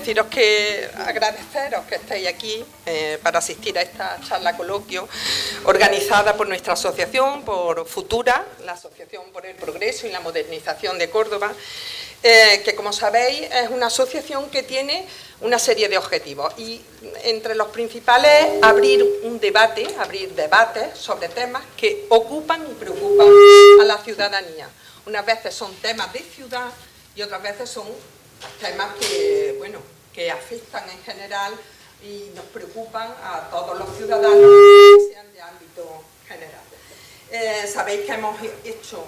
deciros que agradeceros que estéis aquí para asistir a esta charla coloquio organizada por nuestra asociación, por Futura, la Asociación por el Progreso y la Modernización de Córdoba, que como sabéis es una asociación que tiene una serie de objetivos y entre los principales abrir debates sobre temas que ocupan y preocupan a la ciudadanía. Unas veces son temas de ciudad y otras veces son temas que, bueno, que afectan en general y nos preocupan a todos los ciudadanos que sean de ámbito general. Sabéis que hemos hecho,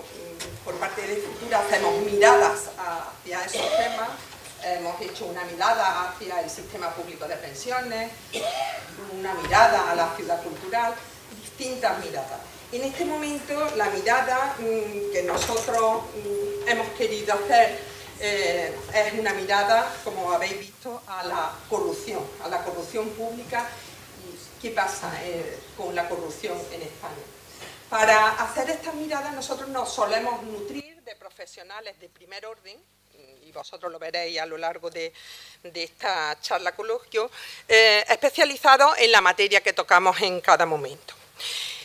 por parte de Futura, hacemos miradas hacia esos temas, hemos hecho una mirada hacia el sistema público de pensiones, una mirada a la ciudad cultural, distintas miradas. En este momento, la mirada que nosotros hemos querido hacer es una mirada, como habéis visto, a la corrupción pública y qué pasa con la corrupción en España. Para hacer estas miradas nosotros nos solemos nutrir de profesionales de primer orden, y vosotros lo veréis a lo largo de esta charla coloquio, especializados en la materia que tocamos en cada momento.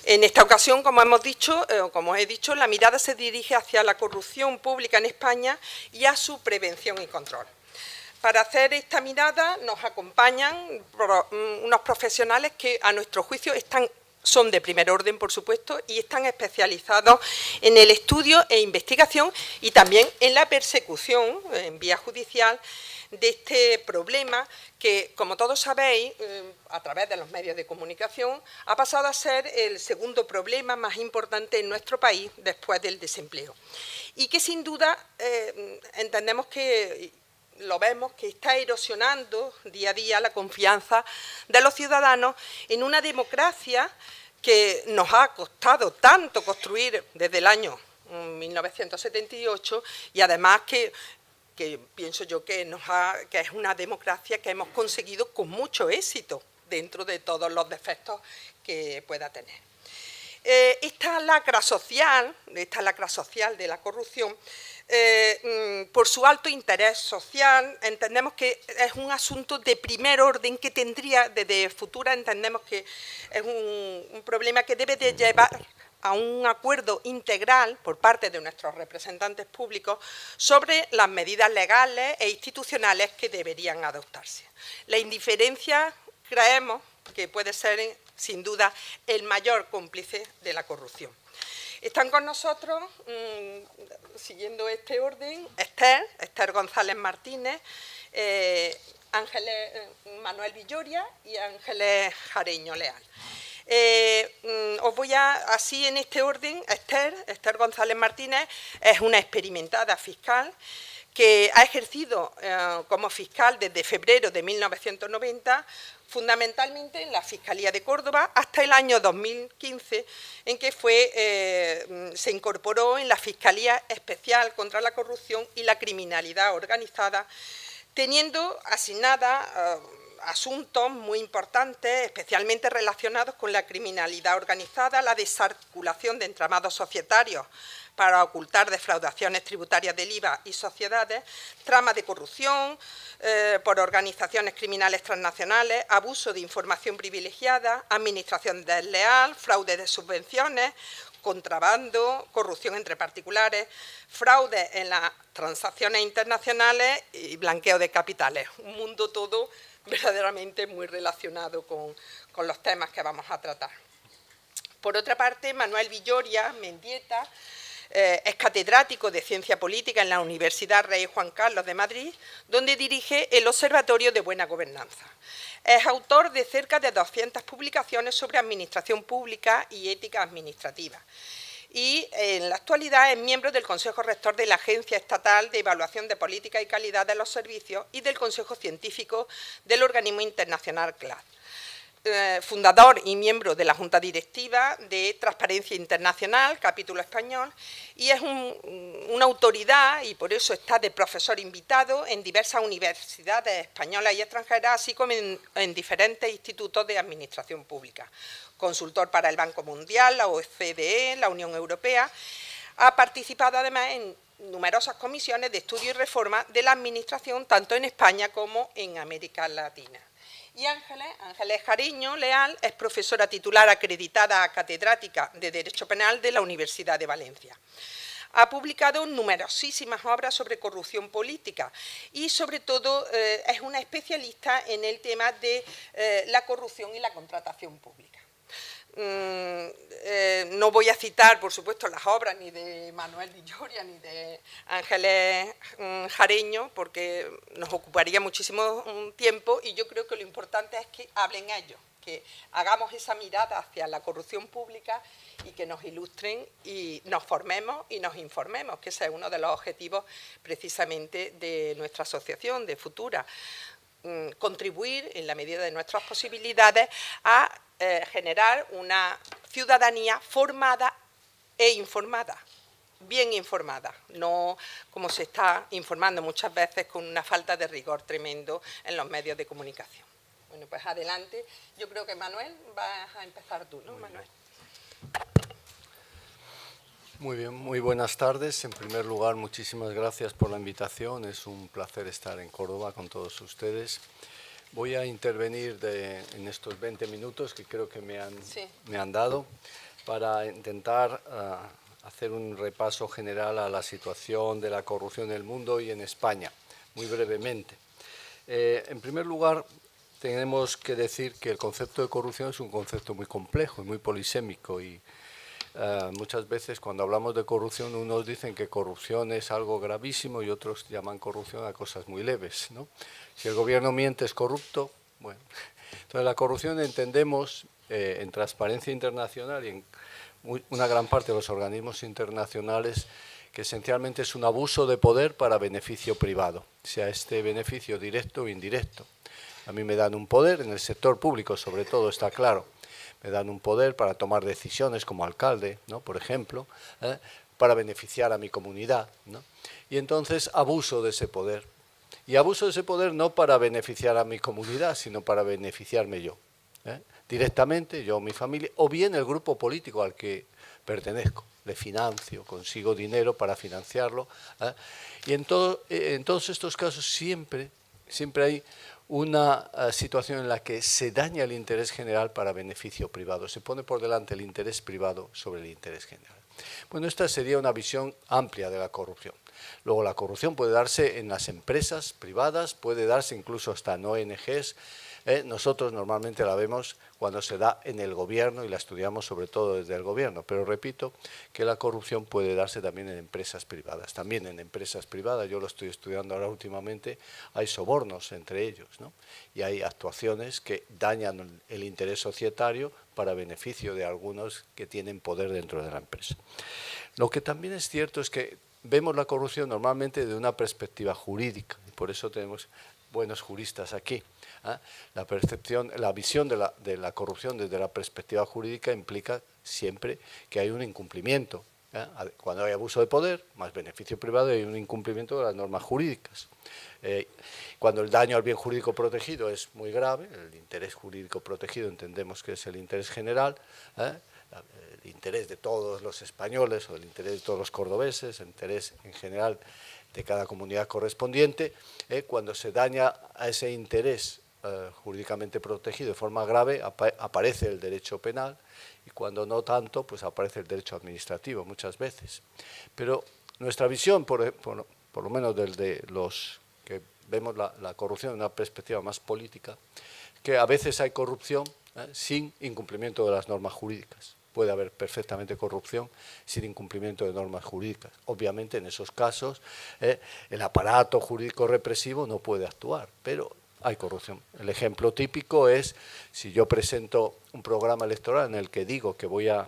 En esta ocasión, como he dicho, la mirada se dirige hacia la corrupción pública en España y a su prevención y control. Para hacer esta mirada nos acompañan unos profesionales que, a nuestro juicio, son de primer orden, por supuesto, y están especializados en el estudio e investigación y también en la persecución en vía judicial de este problema que, como todos sabéis, a través de los medios de comunicación, ha pasado a ser el segundo problema más importante en nuestro país después del desempleo. Y que sin duda entendemos que lo vemos que está erosionando día a día la confianza de los ciudadanos en una democracia que nos ha costado tanto construir desde el año 1978 y además que pienso yo que es una democracia que hemos conseguido con mucho éxito dentro de todos los defectos que pueda tener. Esta lacra social de la corrupción, por su alto interés social, entendemos que es un asunto de primer orden que tendría, desde Futura entendemos que es un problema que debe de llevar a un acuerdo integral por parte de nuestros representantes públicos sobre las medidas legales e institucionales que deberían adoptarse. La indiferencia, creemos, que puede ser, sin duda, el mayor cómplice de la corrupción. Están con nosotros, siguiendo este orden, Esther González Martínez, Manuel Villoria y Ángeles Jareño Leal. Os voy así en este orden. Esther González Martínez es una experimentada fiscal que ha ejercido como fiscal desde febrero de 1990, fundamentalmente en la Fiscalía de Córdoba, hasta el año 2015, en que se incorporó en la Fiscalía Especial contra la Corrupción y la Criminalidad Organizada, teniendo asignada asuntos muy importantes, especialmente relacionados con la criminalidad organizada, la desarticulación de entramados societarios para ocultar defraudaciones tributarias del IVA y sociedades, tramas de corrupción por organizaciones criminales transnacionales, abuso de información privilegiada, administración desleal, fraude de subvenciones, contrabando, corrupción entre particulares, fraude en las transacciones internacionales y blanqueo de capitales. Un mundo todo verdaderamente muy relacionado con los temas que vamos a tratar. Por otra parte, Manuel Villoria Mendieta es catedrático de Ciencia Política en la Universidad Rey Juan Carlos de Madrid, donde dirige el Observatorio de Buena Gobernanza. Es autor de cerca de 200 publicaciones sobre administración pública y ética administrativa. Y en la actualidad es miembro del Consejo Rector de la Agencia Estatal de Evaluación de Política y Calidad de los Servicios y del Consejo Científico del organismo internacional CLAD. Fundador y miembro de la Junta Directiva de Transparencia Internacional, capítulo español, y es una autoridad, y por eso está de profesor invitado en diversas universidades españolas y extranjeras, así como en diferentes institutos de administración pública. Consultor para el Banco Mundial, la OCDE, la Unión Europea. Ha participado además en numerosas comisiones de estudio y reforma de la Administración, tanto en España como en América Latina. Y Ángeles Jariño Leal es profesora titular acreditada catedrática de Derecho Penal de la Universidad de Valencia. Ha publicado numerosísimas obras sobre corrupción política y, sobre todo, es una especialista en el tema de la corrupción y la contratación pública. No voy a citar, por supuesto, las obras ni de Manuel de Lloria ni de Ángeles Jareño, porque nos ocuparía muchísimo tiempo, y yo creo que lo importante es que hablen ellos, que hagamos esa mirada hacia la corrupción pública y que nos ilustren y nos formemos y nos informemos, que ese es uno de los objetivos precisamente de nuestra asociación, de Futura. Contribuir en la medida de nuestras posibilidades a generar una ciudadanía formada e informada, bien informada, no como se está informando muchas veces con una falta de rigor tremendo en los medios de comunicación. Bueno, pues adelante. Yo creo que Manuel, vas a empezar tú, ¿no, Manuel? Muy bien, muy buenas tardes. En primer lugar, muchísimas gracias por la invitación. Es un placer estar en Córdoba con todos ustedes. Voy a intervenir en estos 20 minutos que creo que me han dado para intentar hacer un repaso general a la situación de la corrupción en el mundo y en España, muy brevemente. En primer lugar, tenemos que decir que el concepto de corrupción es un concepto muy complejo y muy polisémico, y muchas veces cuando hablamos de corrupción unos dicen que corrupción es algo gravísimo y otros llaman corrupción a cosas muy leves, ¿no? Si el gobierno miente es corrupto, bueno. Entonces la corrupción entendemos en Transparencia Internacional y en una gran parte de los organismos internacionales que esencialmente es un abuso de poder para beneficio privado, sea este beneficio directo o indirecto. A mí me dan un poder, en el sector público sobre todo, está claro. Me dan un poder para tomar decisiones como alcalde, ¿no?, por ejemplo, para beneficiar a mi comunidad, ¿no? Y entonces abuso de ese poder. Y abuso de ese poder no para beneficiar a mi comunidad, sino para beneficiarme yo, directamente, yo o mi familia, o bien el grupo político al que pertenezco. Le financio, consigo dinero para financiarlo. Y en todos estos casos siempre hay una situación en la que se daña el interés general para beneficio privado. Se pone por delante el interés privado sobre el interés general. Bueno, esta sería una visión amplia de la corrupción. Luego, la corrupción puede darse en las empresas privadas, puede darse incluso hasta en ONGs. Nosotros normalmente la vemos cuando se da en el gobierno y la estudiamos sobre todo desde el gobierno, pero repito que la corrupción puede darse también en empresas privadas. También en empresas privadas, yo lo estoy estudiando ahora últimamente, hay sobornos entre ellos, ¿no? Y hay actuaciones que dañan el interés societario para beneficio de algunos que tienen poder dentro de la empresa. Lo que también es cierto es que vemos la corrupción normalmente de una perspectiva jurídica, y por eso tenemos buenos juristas aquí. La visión de la corrupción desde la perspectiva jurídica implica siempre que hay un incumplimiento. Cuando hay abuso de poder, más beneficio privado, hay un incumplimiento de las normas jurídicas. Cuando el daño al bien jurídico protegido es muy grave, el interés jurídico protegido entendemos que es el interés general, el interés de todos los españoles o el interés de todos los cordobeses, el interés en general de cada comunidad correspondiente. Cuando se daña a ese interés jurídicamente protegido de forma grave, aparece el derecho penal, y cuando no tanto, pues aparece el derecho administrativo muchas veces. Pero nuestra visión, por lo menos desde los que vemos la corrupción en una perspectiva más política, que a veces hay corrupción sin incumplimiento de las normas jurídicas. Puede haber perfectamente corrupción sin incumplimiento de normas jurídicas. Obviamente, en esos casos, el aparato jurídico represivo no puede actuar, pero hay corrupción. El ejemplo típico es si yo presento un programa electoral en el que digo que voy a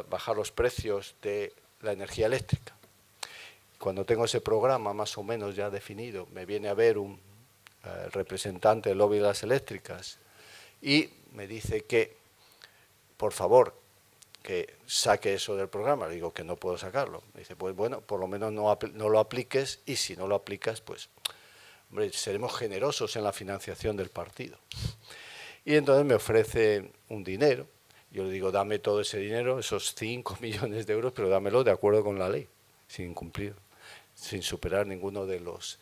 bajar los precios de la energía eléctrica. Cuando tengo ese programa más o menos ya definido, me viene a ver un representante del lobby de las eléctricas y me dice que, por favor, que saque eso del programa. Le digo que no puedo sacarlo. Me dice, pues bueno, por lo menos no lo apliques, y si no lo aplicas, pues, hombre, seremos generosos en la financiación del partido. Y entonces me ofrece un dinero. Yo le digo, dame todo ese dinero, esos 5 millones de euros, pero dámelo de acuerdo con la ley, sin incumplir. sin superar ninguno de los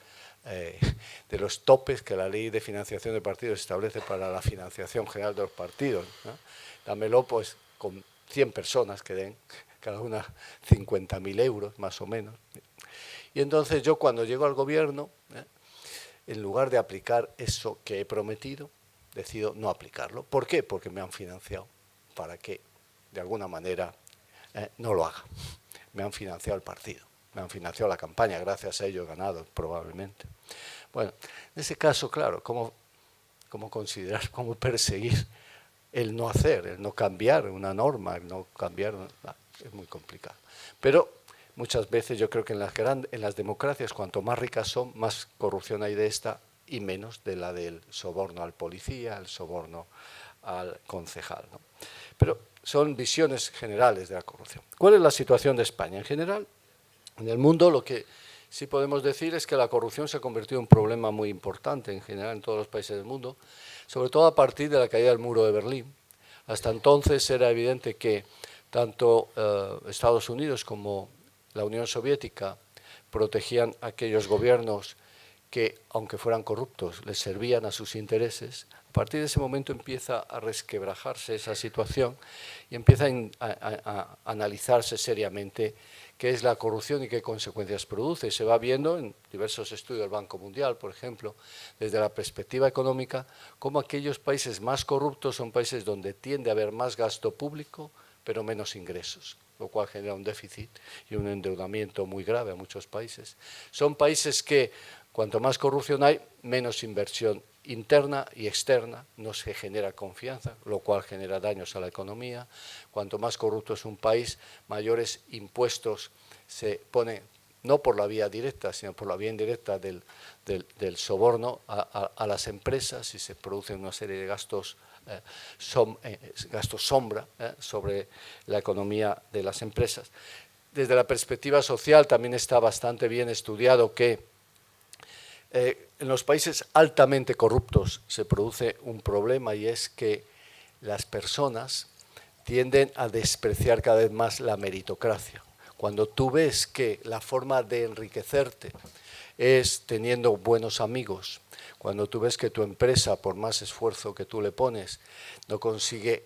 topes que la ley de financiación de partidos establece para la financiación general de los partidos, ¿no? Dámelo pues con 100 personas que den cada una 50.000 euros más o menos. Y entonces yo cuando llego al gobierno, en lugar de aplicar eso que he prometido, decido no aplicarlo. ¿Por qué? Porque me han financiado para que de alguna manera no lo haga. Me han financiado el partido, me han financiado la campaña, gracias a ello he ganado probablemente. Bueno, en ese caso, claro, ¿cómo considerar, cómo perseguir el no hacer, el no cambiar una norma, el no cambiar? Es muy complicado. Pero muchas veces yo creo que en las democracias, cuanto más ricas son, más corrupción hay de esta y menos de la del soborno al policía, el soborno al concejal, ¿no? Pero son visiones generales de la corrupción. ¿Cuál es la situación de España? En general, en el mundo lo que sí podemos decir es que la corrupción se ha convertido en un problema muy importante en general en todos los países del mundo, sobre todo a partir de la caída del muro de Berlín. Hasta entonces era evidente que tanto Estados Unidos como la Unión Soviética protegían a aquellos gobiernos que, aunque fueran corruptos, les servían a sus intereses. A partir de ese momento empieza a resquebrajarse esa situación y empieza a analizarse seriamente qué es la corrupción y qué consecuencias produce. Se va viendo en diversos estudios del Banco Mundial, por ejemplo, desde la perspectiva económica, cómo aquellos países más corruptos son países donde tiende a haber más gasto público, pero menos ingresos, lo cual genera un déficit y un endeudamiento muy grave a muchos países. Son países que, cuanto más corrupción hay, menos inversión interna y externa, no se genera confianza, lo cual genera daños a la economía. Cuanto más corrupto es un país, mayores impuestos se ponen, no por la vía directa, sino por la vía indirecta del soborno a las empresas, y se producen una serie de gastos sombra sobre la economía de las empresas. Desde la perspectiva social también está bastante bien estudiado que en los países altamente corruptos se produce un problema, y es que las personas tienden a despreciar cada vez más la meritocracia. Cuando tú ves que la forma de enriquecerte es teniendo buenos amigos, cuando tú ves que tu empresa, por más esfuerzo que tú le pones, no consigue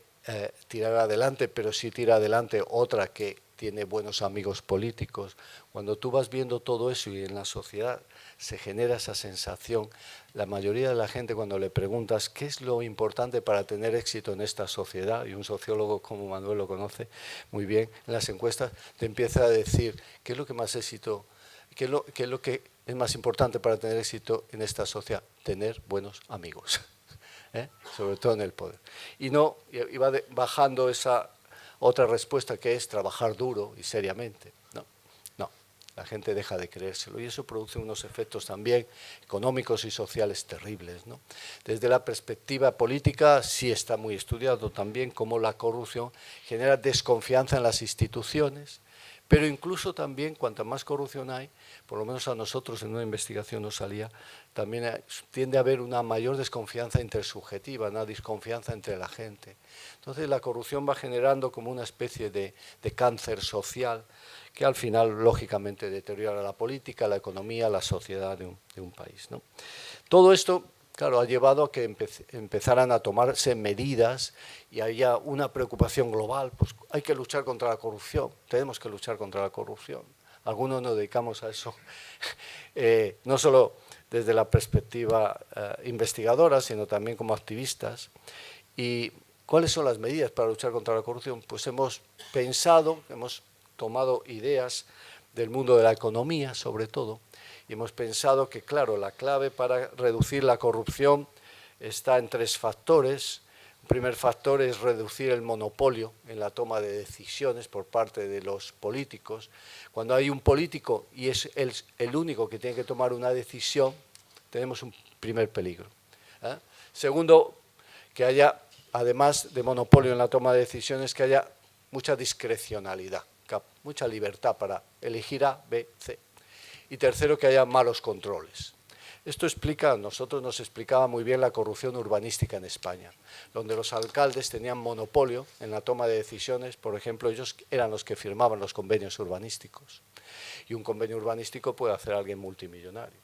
tirar adelante, pero sí tira adelante otra que tiene buenos amigos políticos, cuando tú vas viendo todo eso y en la sociedad se genera esa sensación, la mayoría de la gente, cuando le preguntas qué es lo importante para tener éxito en esta sociedad, y un sociólogo como Manuel lo conoce muy bien, en las encuestas te empieza a decir qué es lo que más éxito, qué es lo que es más importante para tener éxito en esta sociedad: tener buenos amigos, sobre todo en el poder. Y no, iba bajando esa otra respuesta, que es trabajar duro y seriamente. No, la gente deja de creérselo, y eso produce unos efectos también económicos y sociales terribles, ¿no? Desde la perspectiva política sí está muy estudiado también cómo la corrupción genera desconfianza en las instituciones, pero incluso también cuanta más corrupción hay, por lo menos a nosotros en una investigación nos salía, también tiende a haber una mayor desconfianza intersubjetiva, una desconfianza entre la gente. Entonces la corrupción va generando como una especie de cáncer social que al final lógicamente deteriora la política, la economía, la sociedad de un país, ¿no? Todo esto, claro, ha llevado a que empezaran a tomarse medidas y haya una preocupación global. Pues hay que luchar contra la corrupción, tenemos que luchar contra la corrupción. Algunos nos dedicamos a eso, no solo desde la perspectiva investigadora, sino también como activistas. ¿Y cuáles son las medidas para luchar contra la corrupción? Pues hemos pensado, hemos tomado ideas del mundo de la economía, sobre todo, y hemos pensado que, claro, la clave para reducir la corrupción está en 3 factores. El primer factor es reducir el monopolio en la toma de decisiones por parte de los políticos. Cuando hay un político y es el único que tiene que tomar una decisión, tenemos un primer peligro. Segundo, que haya, además de monopolio en la toma de decisiones, que haya mucha discrecionalidad, mucha libertad para elegir A, B, C. Y tercero, que haya malos controles. Esto explica, a nosotros nos explicaba muy bien la corrupción urbanística en España, donde los alcaldes tenían monopolio en la toma de decisiones. Por ejemplo, ellos eran los que firmaban los convenios urbanísticos. Y un convenio urbanístico puede hacer a alguien multimillonario.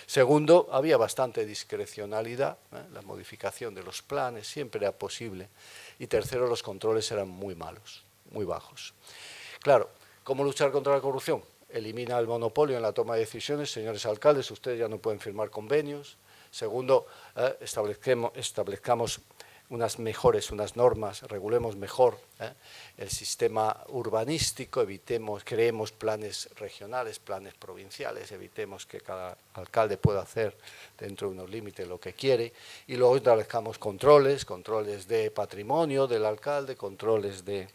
Segundo, había bastante discrecionalidad, la modificación de los planes siempre era posible. Y tercero, los controles eran muy malos, muy bajos. Claro, ¿cómo luchar contra la corrupción? Elimina el monopolio en la toma de decisiones. Señores alcaldes, ustedes ya no pueden firmar convenios. Segundo, establezcamos unas normas, regulemos mejor el sistema urbanístico, creemos planes regionales, planes provinciales, evitemos que cada alcalde pueda hacer dentro de unos límites lo que quiere, y luego establezcamos controles de patrimonio del alcalde, controles de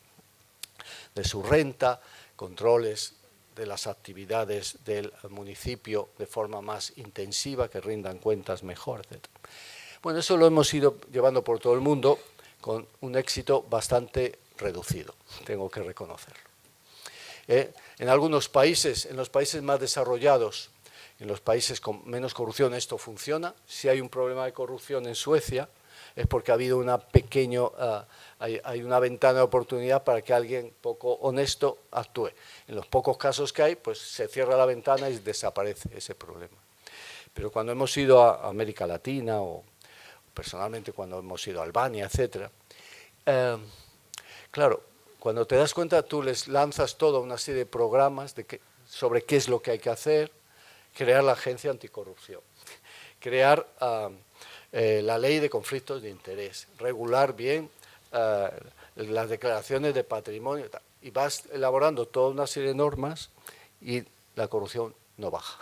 su renta, controles de las actividades del municipio de forma más intensiva, que rindan cuentas mejor, etc. Bueno, eso lo hemos ido llevando por todo el mundo con un éxito bastante reducido, tengo que reconocerlo. En algunos países, en los países más desarrollados, en los países con menos corrupción, esto funciona. Si hay un problema de corrupción en Suecia, es porque ha habido hay una ventana de oportunidad para que alguien poco honesto actúe. En los pocos casos que hay, pues se cierra la ventana y desaparece ese problema. Pero cuando hemos ido a América Latina o personalmente cuando hemos ido a Albania, etc., claro, cuando te das cuenta tú les lanzas toda una serie de programas sobre qué es lo que hay que hacer, crear la agencia anticorrupción, crear la ley de conflictos de interés, regular bien las declaraciones de patrimonio, y vas elaborando toda una serie de normas y la corrupción no baja.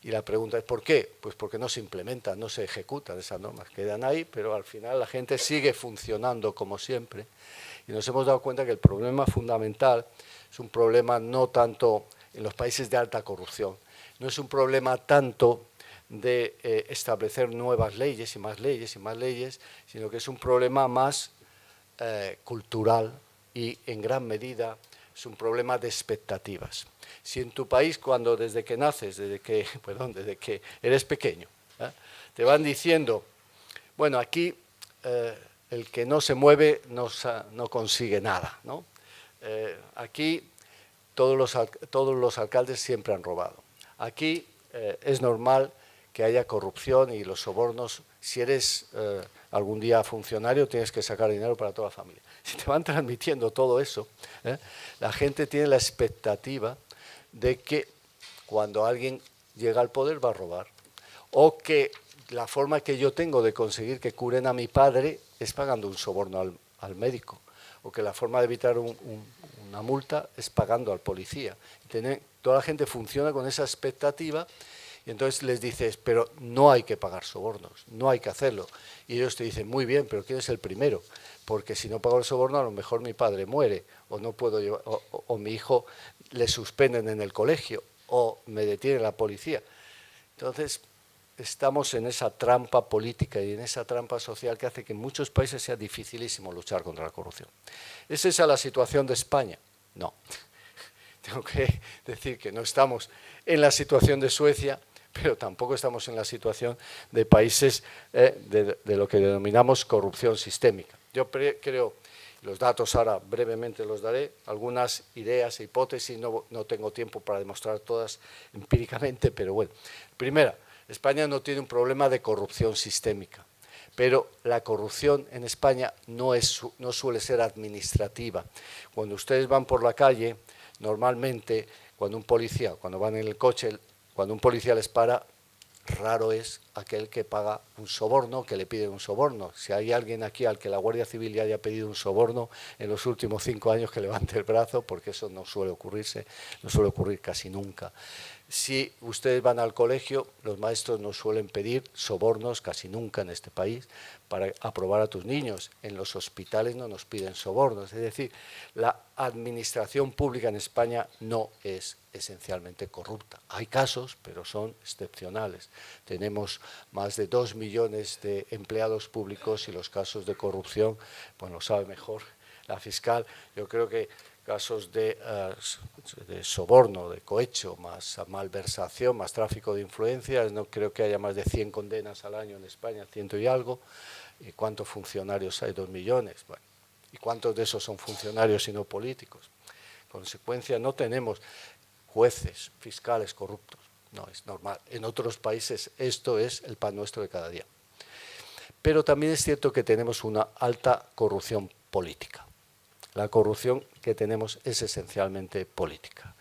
Y la pregunta es ¿por qué? Pues porque no se implementan, no se ejecutan esas normas, quedan ahí, pero al final la gente sigue funcionando como siempre. Y nos hemos dado cuenta que el problema fundamental es un problema no tanto en los países de alta corrupción, no es un problema tanto de establecer nuevas leyes y más leyes y más leyes, sino que es un problema más cultural y en gran medida es un problema de expectativas. Si en tu país, desde que naces, desde que eres pequeño, te van diciendo, bueno, aquí el que no se mueve no consigue nada, ¿no? Aquí todos los alcaldes siempre han robado. Aquí es normal que haya corrupción y los sobornos. Si eres algún día funcionario, tienes que sacar dinero para toda la familia. Si te van transmitiendo todo eso, la gente tiene la expectativa de que cuando alguien llega al poder va a robar, o que la forma que yo tengo de conseguir que curen a mi padre es pagando un soborno al médico, o que la forma de evitar una multa es pagando al policía. Toda la gente funciona con esa expectativa y entonces les dices, pero no hay que pagar sobornos, no hay que hacerlo. Y ellos te dicen, muy bien, pero ¿quién es el primero? Porque si no pago el soborno, a lo mejor mi padre muere, o no puedo llevar, o mi hijo le suspenden en el colegio, o me detiene la policía. Entonces, estamos en esa trampa política y en esa trampa social que hace que en muchos países sea dificilísimo luchar contra la corrupción. ¿Es esa la situación de España? No. Tengo que decir que no estamos en la situación de Suecia, pero tampoco estamos en la situación de países de lo que denominamos corrupción sistémica. Yo creo, los datos ahora brevemente los daré, algunas ideas e hipótesis, no tengo tiempo para demostrar todas empíricamente, pero bueno. Primera, España no tiene un problema de corrupción sistémica, pero la corrupción en España no suele ser administrativa. Cuando ustedes van por la calle, normalmente cuando van en el coche, cuando un policía les para, raro es aquel que paga un soborno, que le pide un soborno. Si hay alguien aquí al que la Guardia Civil le haya pedido un soborno en los últimos 5 años, que levante el brazo, porque eso no suele ocurrir casi nunca. Si ustedes van al colegio, los maestros no suelen pedir sobornos casi nunca en este país para aprobar a tus niños. En los hospitales no nos piden sobornos. Es decir, la administración pública en España no es esencialmente corrupta. Hay casos, pero son excepcionales. Tenemos más de 2 millones de empleados públicos y los casos de corrupción, pues lo sabe mejor la fiscal. Yo creo que casos de soborno, de cohecho, más malversación, más tráfico de influencias, no creo que haya más de 100 condenas al año en España, 100 y algo. ¿Y cuántos funcionarios hay? 2 millones. Bueno, ¿y cuántos de esos son funcionarios y no políticos? En consecuencia, no tenemos. jueces, fiscales corruptos. No es normal. En otros países esto es el pan nuestro de cada día. Pero también es cierto que tenemos una alta corrupción política. La corrupción que tenemos es esencialmente política.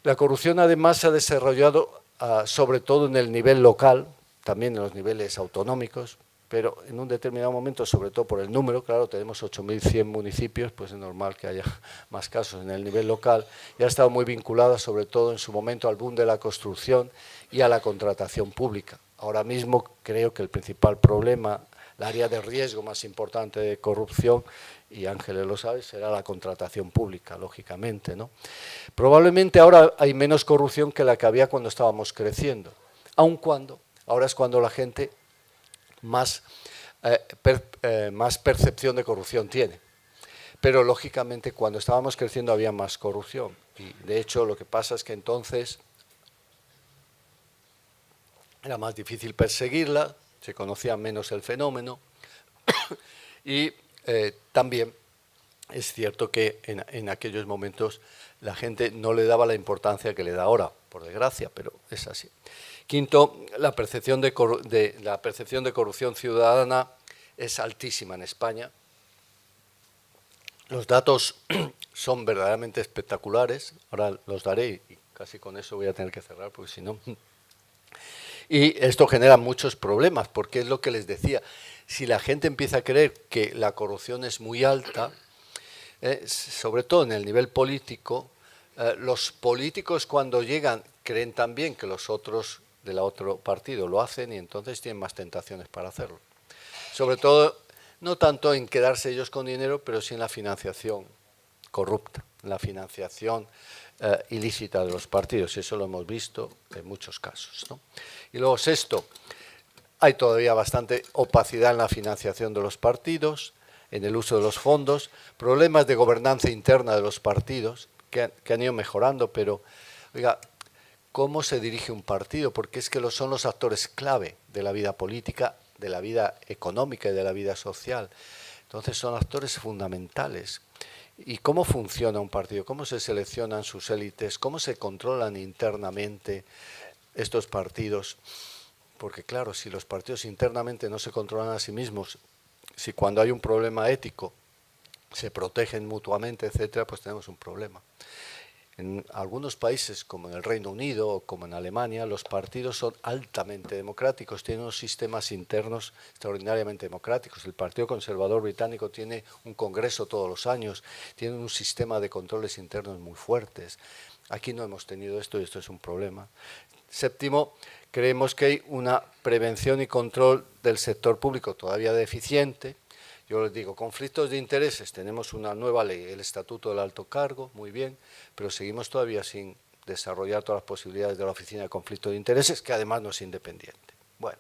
La corrupción además se ha desarrollado sobre todo en el nivel local, también en los niveles autonómicos, pero en un determinado momento, sobre todo por el número, claro, tenemos 8.100 municipios, pues es normal que haya más casos en el nivel local, y ha estado muy vinculada sobre todo en su momento al boom de la construcción y a la contratación pública. Ahora mismo creo que el principal problema, el área de riesgo más importante de corrupción, y Ángeles lo sabe, será la contratación pública, lógicamente, ¿no? Probablemente ahora hay menos corrupción que la que había cuando estábamos creciendo, aun cuando ahora es cuando la gente más percepción de corrupción tiene. Pero lógicamente cuando estábamos creciendo había más corrupción, y de hecho lo que pasa es que entonces era más difícil perseguirla, se conocía menos el fenómeno y también es cierto que en aquellos momentos la gente no le daba la importancia que le da ahora, por desgracia, pero es así. Quinto, la percepción de corrupción ciudadana es altísima en España. Los datos son verdaderamente espectaculares, ahora los daré y casi con eso voy a tener que cerrar porque si no... Y esto genera muchos problemas, porque es lo que les decía, si la gente empieza a creer que la corrupción es muy alta, sobre todo en el nivel político, los políticos cuando llegan creen también que los otros del otro partido lo hacen y entonces tienen más tentaciones para hacerlo. Sobre todo, no tanto en quedarse ellos con dinero, pero sí en la financiación corrupta, en la financiación ilícita de los partidos, y eso lo hemos visto en muchos casos, ¿no? Y luego, sexto, hay todavía bastante opacidad en la financiación de los partidos, en el uso de los fondos, problemas de gobernanza interna de los partidos, que han ido mejorando, pero, oiga, ¿cómo se dirige un partido? Porque es que son los actores clave de la vida política, de la vida económica y de la vida social. Entonces son actores fundamentales. ¿Y cómo funciona un partido? ¿Cómo se seleccionan sus élites? ¿Cómo se controlan internamente estos partidos? Porque claro, si los partidos internamente no se controlan a sí mismos, si cuando hay un problema ético se protegen mutuamente, etcétera, pues tenemos un problema. En algunos países, como en el Reino Unido o como en Alemania, los partidos son altamente democráticos, tienen unos sistemas internos extraordinariamente democráticos. El Partido Conservador Británico tiene un congreso todos los años, tiene un sistema de controles internos muy fuertes. Aquí no hemos tenido esto y esto es un problema. Séptimo, creemos que hay una prevención y control del sector público todavía deficiente. Yo les digo, conflictos de intereses, tenemos una nueva ley, el Estatuto del Alto Cargo, muy bien, pero seguimos todavía sin desarrollar todas las posibilidades de la Oficina de Conflictos de Intereses, que además no es independiente. Bueno,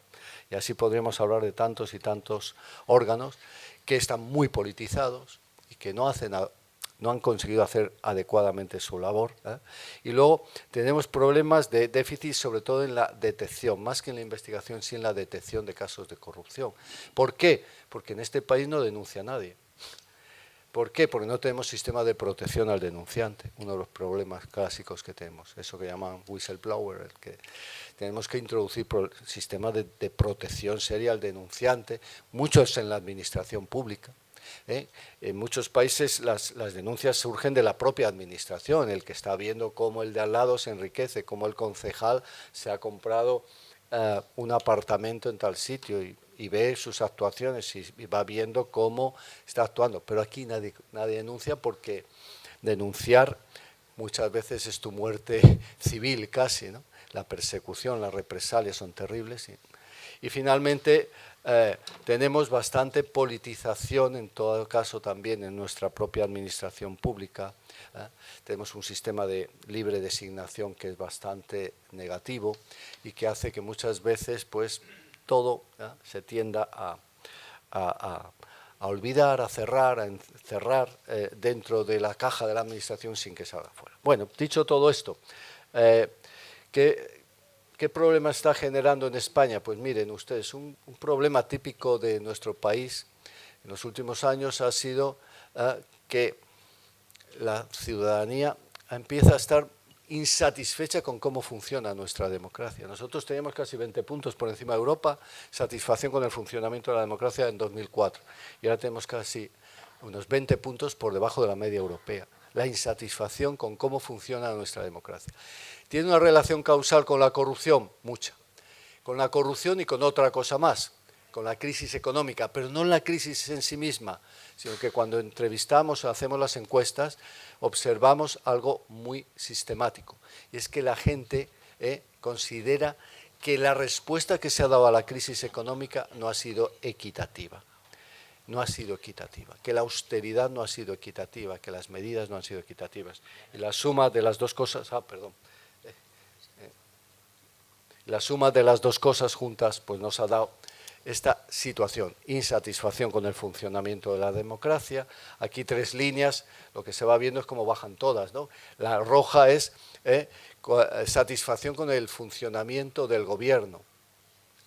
y así podríamos hablar de tantos y tantos órganos que están muy politizados y que no han conseguido hacer adecuadamente su labor, ¿eh? Y luego tenemos problemas de déficit, sobre todo en la detección, más que en la investigación, sí en la detección de casos de corrupción. ¿Por qué? Porque en este país no denuncia a nadie. ¿Por qué? Porque no tenemos sistema de protección al denunciante, uno de los problemas clásicos que tenemos, eso que llaman whistleblower, el que tenemos que introducir sistemas de protección seria al denunciante, muchos en la administración pública. En muchos países las denuncias surgen de la propia administración, el que está viendo cómo el de al lado se enriquece, cómo el concejal se ha comprado un apartamento en tal sitio y ve sus actuaciones y va viendo cómo está actuando. Pero aquí nadie denuncia, porque denunciar muchas veces es tu muerte civil casi, ¿no? La persecución, las represalias son terribles. Y finalmente tenemos bastante politización, en todo caso también en nuestra propia administración pública. Tenemos un sistema de libre designación que es bastante negativo y que hace que muchas veces pues todo se tienda a olvidar, a cerrar, a encerrar dentro de la caja de la administración sin que salga fuera. Bueno, dicho todo esto, ¿qué problema está generando en España? Pues miren ustedes, un problema típico de nuestro país en los últimos años ha sido que la ciudadanía empieza a estar insatisfecha con cómo funciona nuestra democracia. Nosotros teníamos casi 20 puntos por encima de Europa, satisfacción con el funcionamiento de la democracia en 2004. Y ahora tenemos casi unos 20 puntos por debajo de la media europea. La insatisfacción con cómo funciona nuestra democracia. ¿Tiene una relación causal con la corrupción? Mucha. Con la corrupción y con otra cosa más, con la crisis económica, pero no la crisis en sí misma, sino que cuando entrevistamos o hacemos las encuestas, observamos algo muy sistemático. Y es que la gente considera que la respuesta que se ha dado a la crisis económica no ha sido equitativa. No ha sido equitativa, que la austeridad no ha sido equitativa, que las medidas no han sido equitativas. Y la suma de las dos cosas, la suma de las dos cosas juntas pues nos ha dado esta situación, insatisfacción con el funcionamiento de la democracia. Aquí 3 líneas, lo que se va viendo es cómo bajan todas, ¿no? La roja es satisfacción con el funcionamiento del gobierno,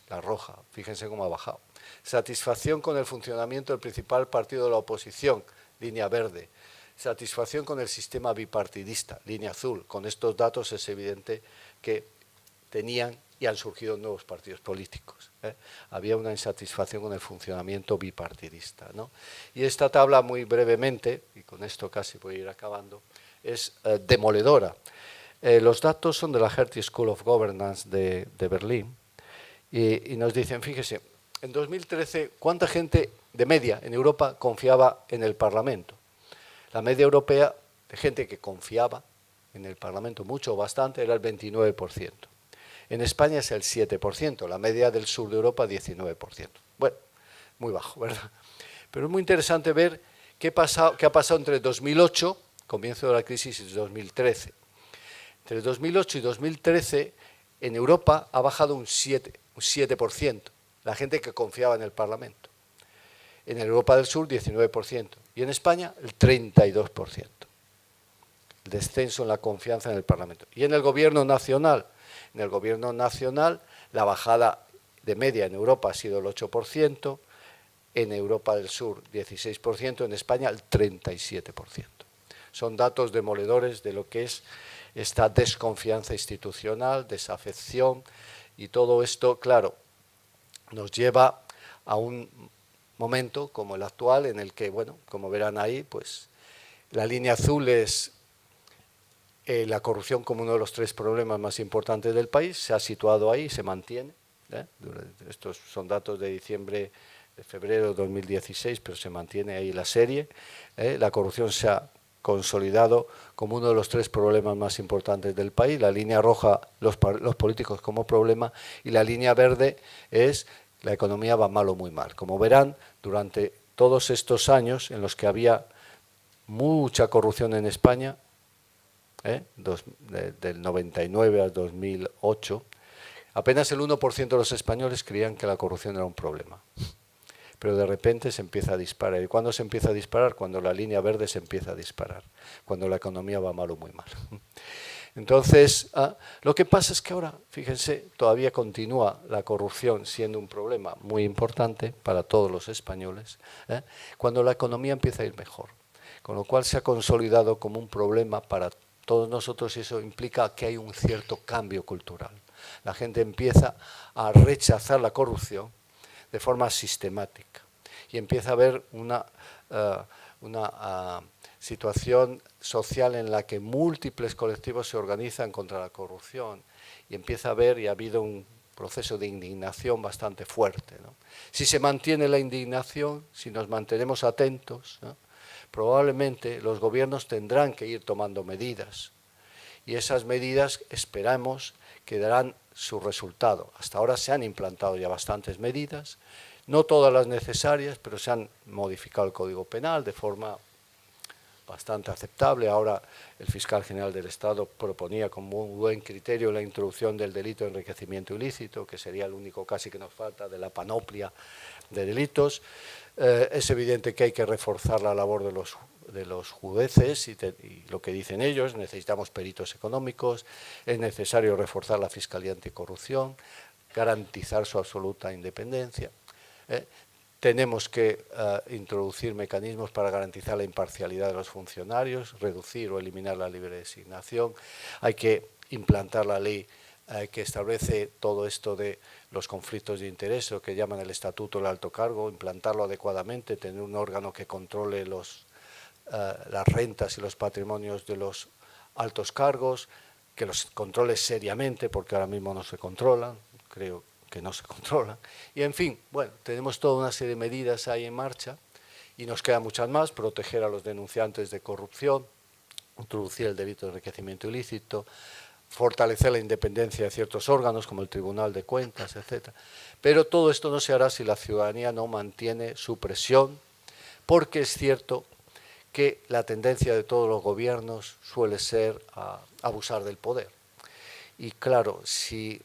la roja, fíjense cómo ha bajado. Satisfacción con el funcionamiento del principal partido de la oposición, línea verde. Satisfacción con el sistema bipartidista, línea azul. Con estos datos es evidente que tenían y han surgido nuevos partidos políticos. Había una insatisfacción con el funcionamiento bipartidista, ¿no? Y esta tabla, muy brevemente, y con esto casi voy a ir acabando, es demoledora. Los datos son de la Hertie School of Governance de Berlín y nos dicen, fíjese, en 2013, ¿cuánta gente de media en Europa confiaba en el Parlamento? La media europea de gente que confiaba en el Parlamento mucho o bastante era el 29%. En España es el 7%, la media del sur de Europa 19%. Bueno, muy bajo, ¿verdad? Pero es muy interesante ver qué ha pasado entre 2008, comienzo de la crisis, y 2013. Entre 2008 y 2013, en Europa ha bajado un 7%, la gente que confiaba en el Parlamento. En Europa del Sur, 19%. Y en España, el 32%. El descenso en la confianza en el Parlamento. Y en el Gobierno nacional, la bajada de media en Europa ha sido el 8%, en Europa del Sur 16%, en España el 37%. Son datos demoledores de lo que es esta desconfianza institucional, desafección, y todo esto, claro, nos lleva a un momento como el actual en el que, bueno, como verán ahí, pues la línea azul es la corrupción como uno de los 3 problemas más importantes del país, se ha situado ahí, se mantiene. Estos son datos de febrero de 2016, pero se mantiene ahí la serie. La corrupción se ha consolidado como uno de los 3 problemas más importantes del país. La línea roja, los políticos como problema, y la línea verde es la economía va mal o muy mal. Como verán, durante todos estos años en los que había mucha corrupción en España, del 99 al 2008, apenas el 1% de los españoles creían que la corrupción era un problema. Pero de repente se empieza a disparar. ¿Y cuándo se empieza a disparar? Cuando la línea verde se empieza a disparar, cuando la economía va mal o muy mal. Entonces, lo que pasa es que ahora, fíjense, todavía continúa la corrupción siendo un problema muy importante para todos los españoles, cuando la economía empieza a ir mejor, con lo cual se ha consolidado como un problema para todos nosotros, y eso implica que hay un cierto cambio cultural. La gente empieza a rechazar la corrupción de forma sistemática y empieza a haber una situación social en la que múltiples colectivos se organizan contra la corrupción, y empieza a haber, y ha habido un proceso de indignación bastante fuerte, ¿no? Si se mantiene la indignación, si nos mantenemos atentos, ¿no?, probablemente los gobiernos tendrán que ir tomando medidas, y esas medidas esperamos que darán su resultado. Hasta ahora se han implantado ya bastantes medidas, no todas las necesarias, pero se han modificado el Código Penal de forma bastante aceptable. Ahora el fiscal general del Estado proponía como un buen criterio la introducción del delito de enriquecimiento ilícito, que sería el único casi que nos falta de la panoplia de delitos. Es evidente que hay que reforzar la labor de los jueces y lo que dicen ellos, necesitamos peritos económicos, es necesario reforzar la Fiscalía Anticorrupción, garantizar su absoluta independencia. Tenemos que introducir mecanismos para garantizar la imparcialidad de los funcionarios, reducir o eliminar la libre designación. Hay que implantar la ley que establece todo esto de los conflictos de interés, o que llaman el Estatuto del Alto Cargo, implantarlo adecuadamente, tener un órgano que controle las rentas y los patrimonios de los altos cargos, que los controle seriamente, porque ahora mismo no se controlan, creo que no se controlan. Y en fin, bueno, tenemos toda una serie de medidas ahí en marcha y nos quedan muchas más: proteger a los denunciantes de corrupción, introducir el delito de enriquecimiento ilícito, fortalecer la independencia de ciertos órganos como el Tribunal de Cuentas, etc. Pero todo esto no se hará si la ciudadanía no mantiene su presión, porque es cierto que la tendencia de todos los gobiernos suele ser a abusar del poder. Y claro, si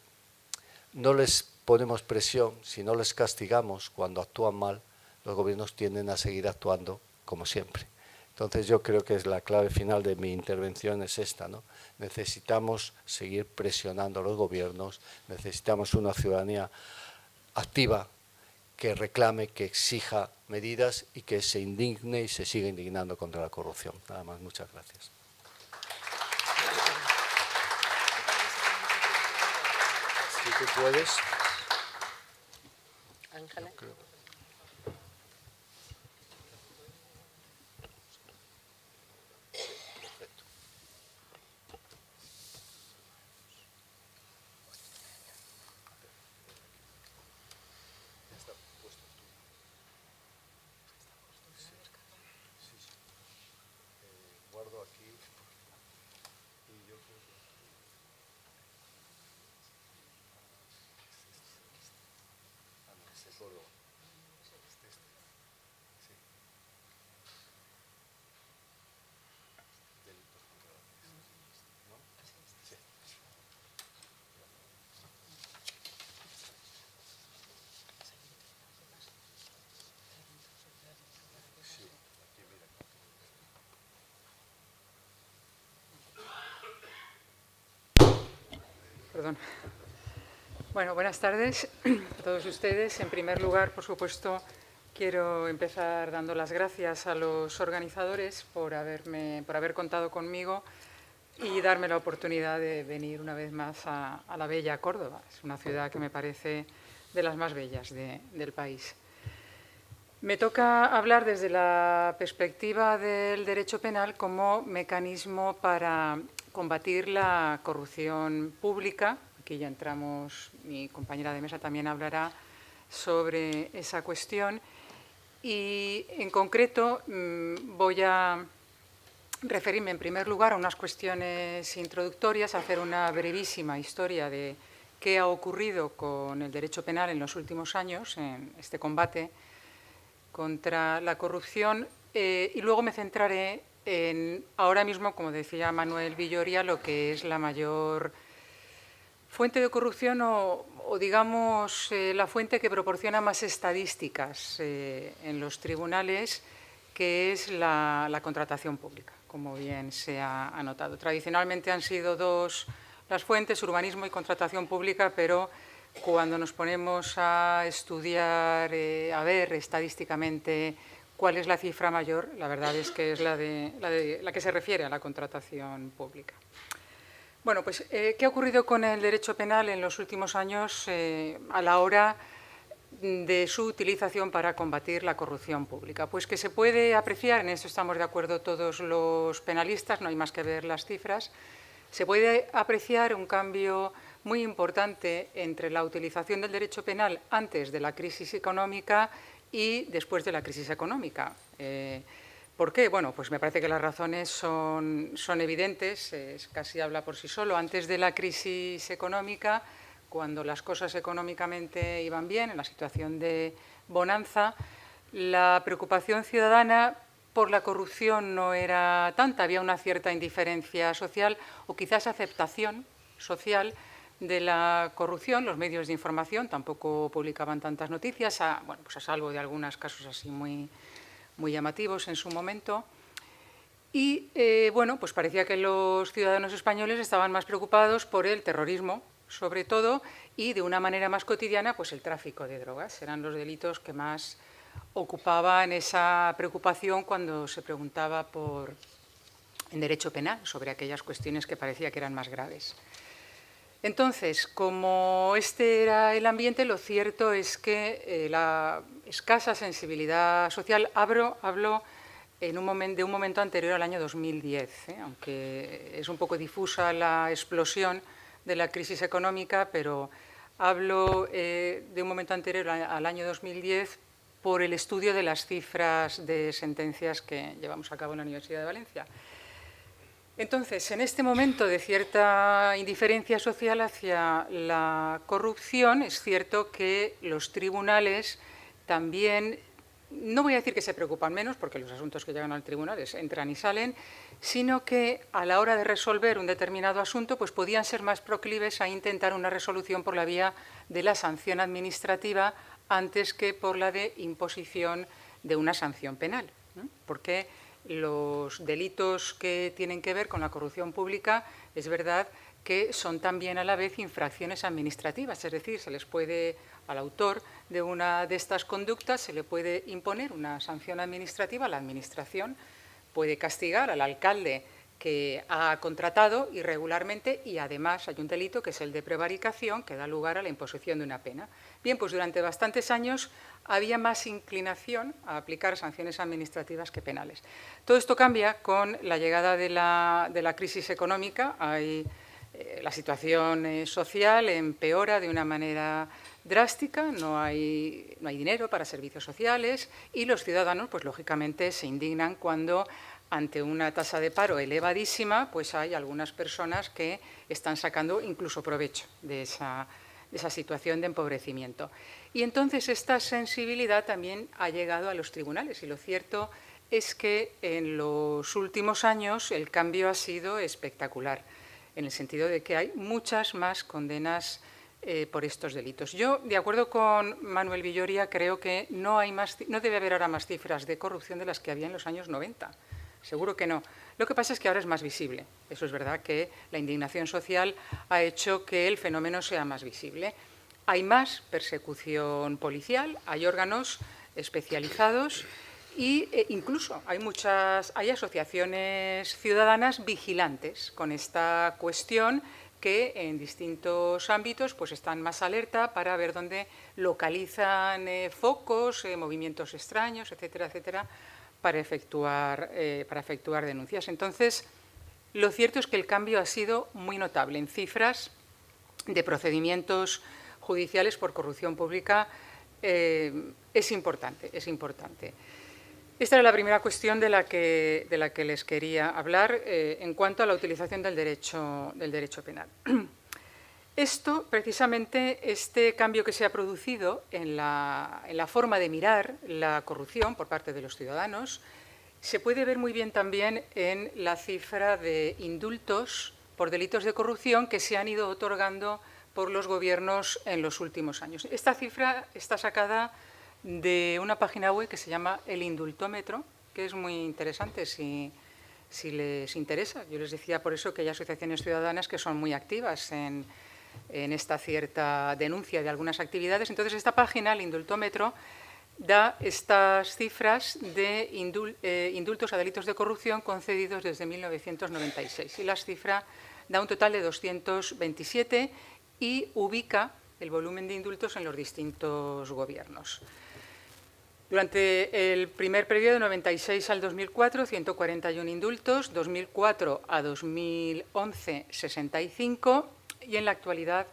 no les ponemos presión, si no les castigamos cuando actúan mal, los gobiernos tienden a seguir actuando como siempre. Entonces yo creo que es la clave final de mi intervención es esta, ¿no? Necesitamos seguir presionando a los gobiernos, necesitamos una ciudadanía activa que reclame, que exija medidas y que se indigne y se siga indignando contra la corrupción. Nada más, muchas gracias. Si tú puedes. Ángela. Guardo aquí y yo creo que... Perdón. Bueno, buenas tardes a todos ustedes. En primer lugar, por supuesto, quiero empezar dando las gracias a los organizadores por haber contado conmigo y darme la oportunidad de venir una vez más a la bella Córdoba. Es una ciudad que me parece de las más bellas del país. Me toca hablar desde la perspectiva del derecho penal como mecanismo para combatir la corrupción pública. Aquí ya entramos, mi compañera de mesa también hablará sobre esa cuestión. Y en concreto voy a referirme en primer lugar a unas cuestiones introductorias, a hacer una brevísima historia de qué ha ocurrido con el derecho penal en los últimos años, en este combate contra la corrupción, y luego me centraré en, ahora mismo, como decía Manuel Villoria, lo que es la mayor fuente de corrupción o digamos, la fuente que proporciona más estadísticas en los tribunales, que es la contratación pública, como bien se ha anotado. Tradicionalmente han sido dos las fuentes, urbanismo y contratación pública, pero cuando nos ponemos a estudiar, a ver estadísticamente cuál es la cifra mayor, la verdad es que es la que se refiere a la contratación pública. Bueno, pues, ¿qué ha ocurrido con el derecho penal en los últimos años a la hora de su utilización para combatir la corrupción pública? Pues que se puede apreciar, en esto estamos de acuerdo todos los penalistas, no hay más que ver las cifras, se puede apreciar un cambio muy importante entre la utilización del derecho penal antes de la crisis económica y después de la crisis económica. ¿Por qué? Bueno, pues me parece que las razones son evidentes, casi habla por sí solo. Antes de la crisis económica, cuando las cosas económicamente iban bien, en la situación de bonanza, la preocupación ciudadana por la corrupción no era tanta, había una cierta indiferencia social o quizás aceptación social de la corrupción. Los medios de información tampoco publicaban tantas noticias, bueno, pues a salvo de algunos casos así muy llamativos en su momento. Y bueno, pues parecía que los ciudadanos españoles estaban más preocupados por el terrorismo, sobre todo, y de una manera más cotidiana, pues el tráfico de drogas. Eran los delitos que más ocupaban esa preocupación cuando se preguntaba en derecho penal sobre aquellas cuestiones que parecía que eran más graves. Entonces, como este era el ambiente, lo cierto es que la escasa sensibilidad social habló de un momento anterior al año 2010, aunque es un poco difusa la explosión de la crisis económica, pero hablo de un momento anterior al año 2010 por el estudio de las cifras de sentencias que llevamos a cabo en la Universidad de Valencia. Entonces, en este momento de cierta indiferencia social hacia la corrupción, es cierto que los tribunales también, no voy a decir que se preocupan menos, porque los asuntos que llegan al tribunal entran y salen, sino que a la hora de resolver un determinado asunto, pues podían ser más proclives a intentar una resolución por la vía de la sanción administrativa antes que por la de imposición de una sanción penal, ¿no? Porque los delitos que tienen que ver con la corrupción pública, es verdad que son también a la vez infracciones administrativas, es decir, se les puede, al autor de una de estas conductas, se le puede imponer una sanción administrativa, la Administración puede castigar al alcalde que ha contratado irregularmente y además hay un delito que es el de prevaricación que da lugar a la imposición de una pena. Bien, pues durante bastantes años había más inclinación a aplicar sanciones administrativas que penales. Todo esto cambia con la llegada de la crisis económica. La situación social empeora de una manera drástica, no hay dinero para servicios sociales y los ciudadanos, pues lógicamente, se indignan cuando ante una tasa de paro elevadísima, pues hay algunas personas que están sacando incluso provecho de esa situación de empobrecimiento. Y entonces esta sensibilidad también ha llegado a los tribunales y lo cierto es que en los últimos años el cambio ha sido espectacular, en el sentido de que hay muchas más condenas por estos delitos. Yo, de acuerdo con Manuel Villoria, creo que no debe haber ahora más cifras de corrupción de las que había en los años 90. Seguro que no. Lo que pasa es que ahora es más visible. Eso es verdad que la indignación social ha hecho que el fenómeno sea más visible. Hay más persecución policial, hay órganos especializados e incluso hay asociaciones ciudadanas vigilantes con esta cuestión que en distintos ámbitos pues están más alerta para ver dónde localizan focos, movimientos extraños, etcétera, etcétera, para efectuar denuncias. Entonces, lo cierto es que el cambio ha sido muy notable. En cifras de procedimientos judiciales por corrupción pública es importante, es importante. Esta era la primera cuestión de la que les quería hablar en cuanto a la utilización del derecho penal. Esto, precisamente, este cambio que se ha producido en la forma de mirar la corrupción por parte de los ciudadanos se puede ver muy bien también en la cifra de indultos por delitos de corrupción que se han ido otorgando por los gobiernos en los últimos años. Esta cifra está sacada de una página web que se llama El Indultómetro, que es muy interesante si les interesa. Yo les decía por eso que hay asociaciones ciudadanas que son muy activas en esta cierta denuncia de algunas actividades. Entonces, esta página, el Indultómetro, da estas cifras de indultos a delitos de corrupción concedidos desde 1996. Y la cifra da un total de 227 y ubica el volumen de indultos en los distintos gobiernos. Durante el primer periodo, de 96 al 2004, 141 indultos, 2004 a 2011, 65, y en la actualidad,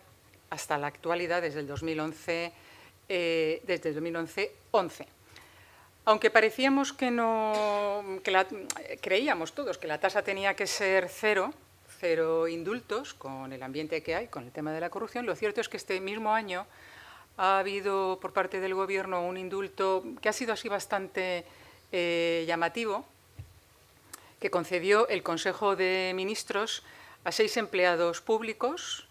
hasta la actualidad, desde el 2011, 11. Aunque parecíamos creíamos todos que la tasa tenía que ser cero indultos, con el ambiente que hay, con el tema de la corrupción, lo cierto es que este mismo año ha habido por parte del Gobierno un indulto que ha sido así bastante llamativo, que concedió el Consejo de Ministros a 6 empleados públicos,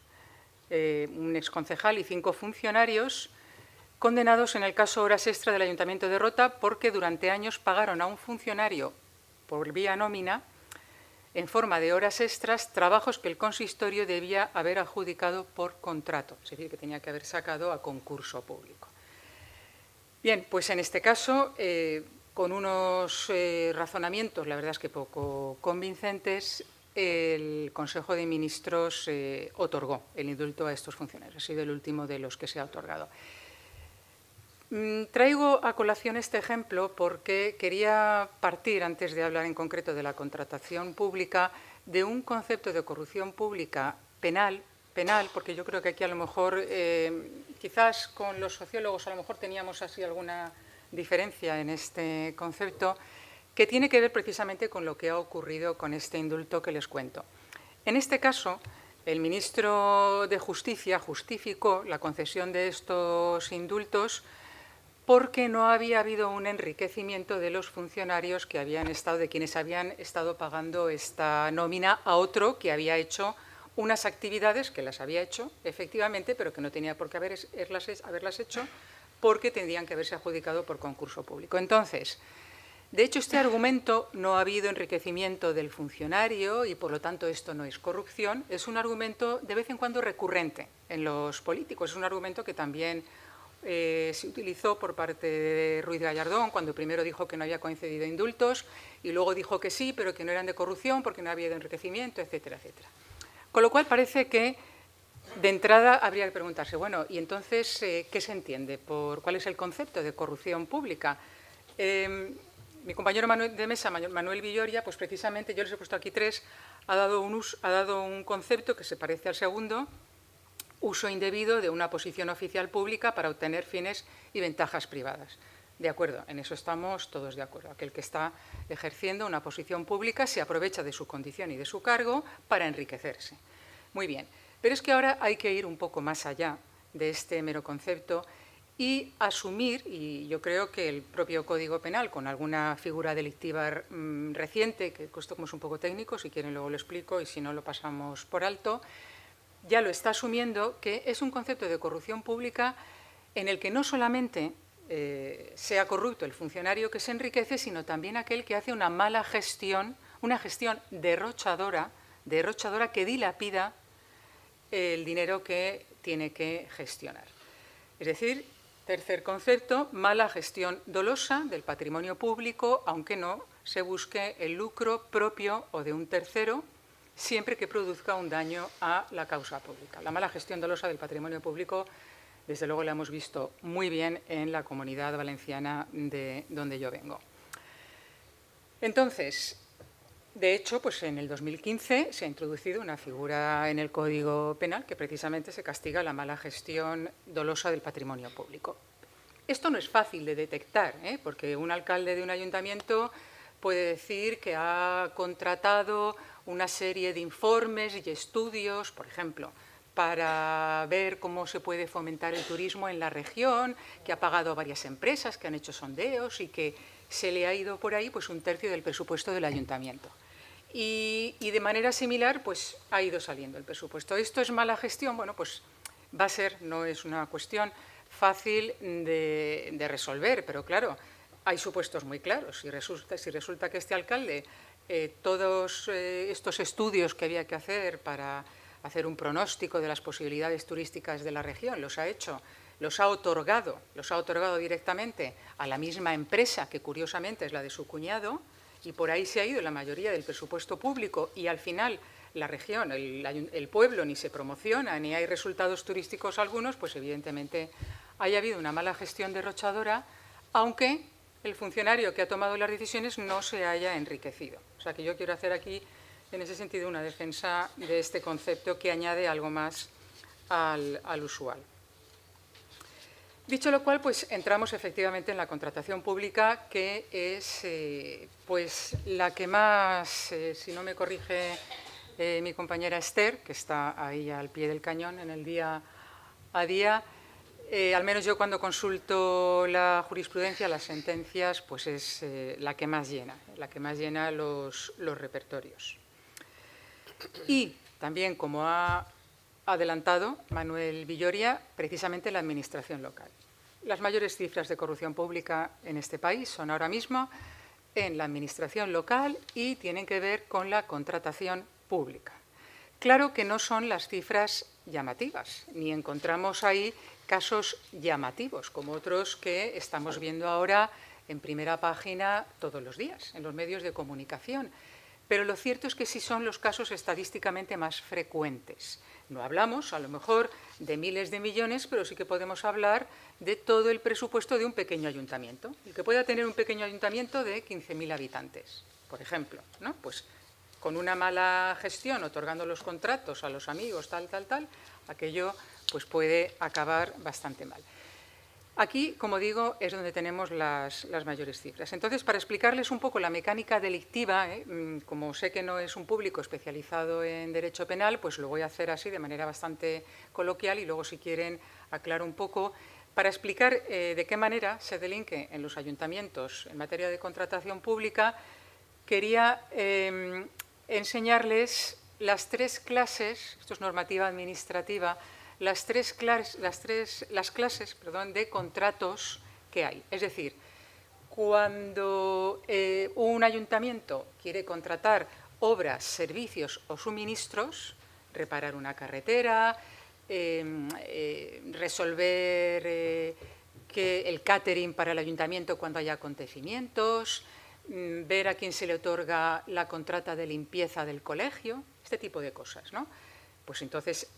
un exconcejal y 5 funcionarios, condenados en el caso Horas Extra del Ayuntamiento de Rota porque durante años pagaron a un funcionario por vía nómina, en forma de horas extras, trabajos que el consistorio debía haber adjudicado por contrato, es decir, que tenía que haber sacado a concurso público. Bien, pues en este caso, con unos razonamientos, la verdad es que poco convincentes, el Consejo de Ministros otorgó el indulto a estos funcionarios. Ha sido el último de los que se ha otorgado. Traigo a colación este ejemplo porque quería partir, antes de hablar en concreto de la contratación pública, de un concepto de corrupción pública penal, porque yo creo que aquí a lo mejor, quizás con los sociólogos a lo mejor teníamos así alguna diferencia en este concepto, que tiene que ver precisamente con lo que ha ocurrido con este indulto que les cuento. En este caso, el ministro de Justicia justificó la concesión de estos indultos porque no había habido un enriquecimiento de los funcionarios que habían estado, de quienes habían estado pagando esta nómina a otro que había hecho unas actividades que las había hecho, efectivamente, pero que no tenía por qué haberlas hecho porque tendrían que haberse adjudicado por concurso público. Entonces, de hecho, este argumento, no ha habido enriquecimiento del funcionario y, por lo tanto, esto no es corrupción, es un argumento de vez en cuando recurrente en los políticos. Es un argumento que también se utilizó por parte de Ruiz Gallardón, cuando primero dijo que no había concedido indultos y luego dijo que sí, pero que no eran de corrupción porque no había enriquecimiento, etcétera, etcétera. Con lo cual parece que de entrada habría que preguntarse, bueno, ¿y entonces qué se entiende? ¿Cuál es el concepto de corrupción pública? Mi compañero de mesa, Manuel Villoria, pues precisamente, yo les he puesto aquí tres, ha dado un concepto que se parece al segundo: uso indebido de una posición oficial pública para obtener fines y ventajas privadas. De acuerdo, en eso estamos todos de acuerdo. Aquel que está ejerciendo una posición pública se aprovecha de su condición y de su cargo para enriquecerse. Muy bien, pero es que ahora hay que ir un poco más allá de este mero concepto y asumir, y yo creo que el propio Código Penal, con alguna figura delictiva reciente, que esto como es un poco técnico, si quieren luego lo explico y si no lo pasamos por alto, ya lo está asumiendo, que es un concepto de corrupción pública en el que no solamente sea corrupto el funcionario que se enriquece, sino también aquel que hace una mala gestión, una gestión derrochadora que dilapida el dinero que tiene que gestionar. Es decir, tercer concepto, mala gestión dolosa del patrimonio público, aunque no se busque el lucro propio o de un tercero, siempre que produzca un daño a la causa pública. La mala gestión dolosa del patrimonio público, desde luego, la hemos visto muy bien en la Comunidad Valenciana de donde yo vengo. Entonces, de hecho, pues en el 2015 se ha introducido una figura en el Código Penal que precisamente se castiga la mala gestión dolosa del patrimonio público. Esto no es fácil de detectar, porque un alcalde de un ayuntamiento puede decir que ha contratado una serie de informes y estudios, por ejemplo, para ver cómo se puede fomentar el turismo en la región, que ha pagado a varias empresas que han hecho sondeos y que se le ha ido por ahí pues un tercio del presupuesto del ayuntamiento. Y de manera similar pues ha ido saliendo el presupuesto. ¿Esto es mala gestión? Bueno, pues va a ser, no es una cuestión fácil de resolver, pero claro, hay supuestos muy claros. Si resulta que este alcalde, todos estos estudios que había que hacer para hacer un pronóstico de las posibilidades turísticas de la región, los ha hecho, los ha otorgado directamente a la misma empresa, que curiosamente es la de su cuñado, y por ahí se ha ido la mayoría del presupuesto público y al final la región, el pueblo ni se promociona ni hay resultados turísticos algunos, pues evidentemente haya habido una mala gestión derrochadora, aunque el funcionario que ha tomado las decisiones no se haya enriquecido. O sea que yo quiero hacer aquí, en ese sentido, una defensa de este concepto que añade algo más al usual. Dicho lo cual, pues entramos efectivamente en la contratación pública, que es pues la que más, si no me corrige mi compañera Esther, que está ahí al pie del cañón en el día a día, al menos yo cuando consulto la jurisprudencia, las sentencias, pues es la que más llena los repertorios. Y también, como ha adelantado Manuel Villoria, precisamente la administración local. Las mayores cifras de corrupción pública en este país son ahora mismo en la administración local y tienen que ver con la contratación pública. Claro que no son las cifras llamativas, ni encontramos ahí casos llamativos, como otros que estamos viendo ahora en primera página todos los días, en los medios de comunicación. Pero lo cierto es que sí son los casos estadísticamente más frecuentes. No hablamos, a lo mejor, de miles de millones, pero sí que podemos hablar de todo el presupuesto de un pequeño ayuntamiento. El que pueda tener un pequeño ayuntamiento de 15.000 habitantes, por ejemplo, ¿no? Pues con una mala gestión, otorgando los contratos a los amigos, tal, aquello pues puede acabar bastante mal. Aquí, como digo, es donde tenemos las mayores cifras. Entonces, para explicarles un poco la mecánica delictiva, como sé que no es un público especializado en derecho penal, pues lo voy a hacer así de manera bastante coloquial y luego, si quieren, aclaro un poco para explicar de qué manera se delinque en los ayuntamientos en materia de contratación pública. Quería enseñarles las tres clases, esto es normativa administrativa, las clases de contratos que hay. Es decir, cuando un ayuntamiento quiere contratar obras, servicios o suministros, reparar una carretera, resolver el catering para el ayuntamiento cuando haya acontecimientos, ver a quién se le otorga la contrata de limpieza del colegio, este tipo de cosas, ¿no? Pues entonces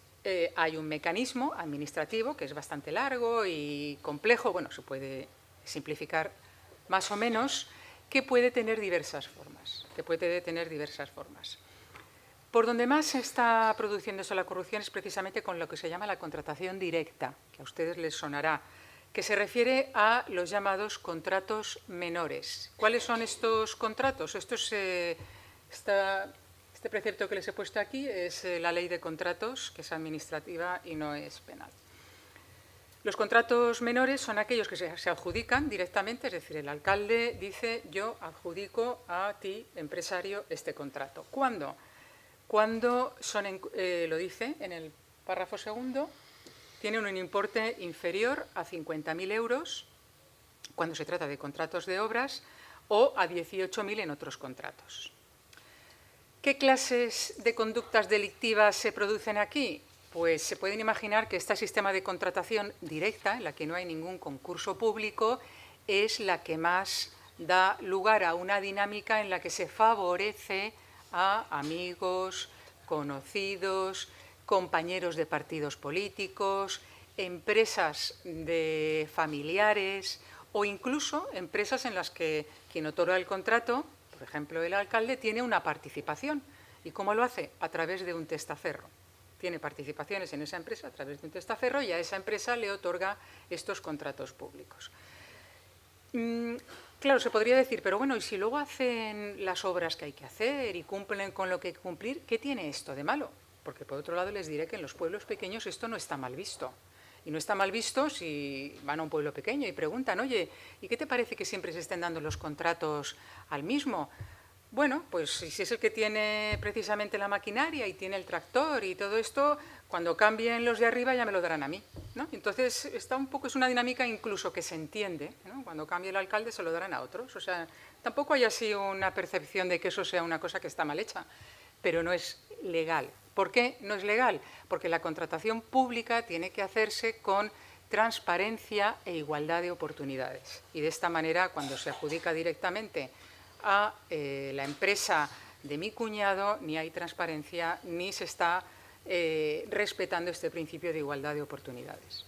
hay un mecanismo administrativo que es bastante largo y complejo, bueno, se puede simplificar más o menos, que puede tener diversas formas, Por donde más se está produciéndose la corrupción es precisamente con lo que se llama la contratación directa, que a ustedes les sonará, que se refiere a los llamados contratos menores. ¿Cuáles son estos contratos? Este precepto que les he puesto aquí es la ley de contratos, que es administrativa y no es penal. Los contratos menores son aquellos que se adjudican directamente, es decir, el alcalde dice: yo adjudico a ti, empresario, este contrato. ¿Cuándo? Cuando son, lo dice en el párrafo segundo, tienen un importe inferior a 50.000 euros cuando se trata de contratos de obras o a 18.000 en otros contratos. ¿Qué clases de conductas delictivas se producen aquí? Pues se pueden imaginar que este sistema de contratación directa, en la que no hay ningún concurso público, es la que más da lugar a una dinámica en la que se favorece a amigos, conocidos, compañeros de partidos políticos, empresas de familiares o incluso empresas en las que quien otorga el contrato, por ejemplo el alcalde, tiene una participación. ¿Y cómo lo hace? A través de un testaferro. Tiene participaciones en esa empresa a través de un testaferro y a esa empresa le otorga estos contratos públicos. Claro, se podría decir, pero bueno, ¿y si luego hacen las obras que hay que hacer y cumplen con lo que hay que cumplir? ¿Qué tiene esto de malo? Porque, por otro lado, les diré que en los pueblos pequeños esto no está mal visto. Y no está mal visto si van a un pueblo pequeño y preguntan: oye, ¿y qué te parece que siempre se estén dando los contratos al mismo? Bueno, pues si es el que tiene precisamente la maquinaria y tiene el tractor y todo esto, cuando cambien los de arriba ya me lo darán a mí, ¿no? Entonces, es una dinámica incluso que se entiende, ¿no? Cuando cambie el alcalde se lo darán a otros. O sea, tampoco hay así una percepción de que eso sea una cosa que está mal hecha, pero no es legal. ¿Por qué no es legal? Porque la contratación pública tiene que hacerse con transparencia e igualdad de oportunidades. Y de esta manera, cuando se adjudica directamente a la empresa de mi cuñado, ni hay transparencia ni se está respetando este principio de igualdad de oportunidades.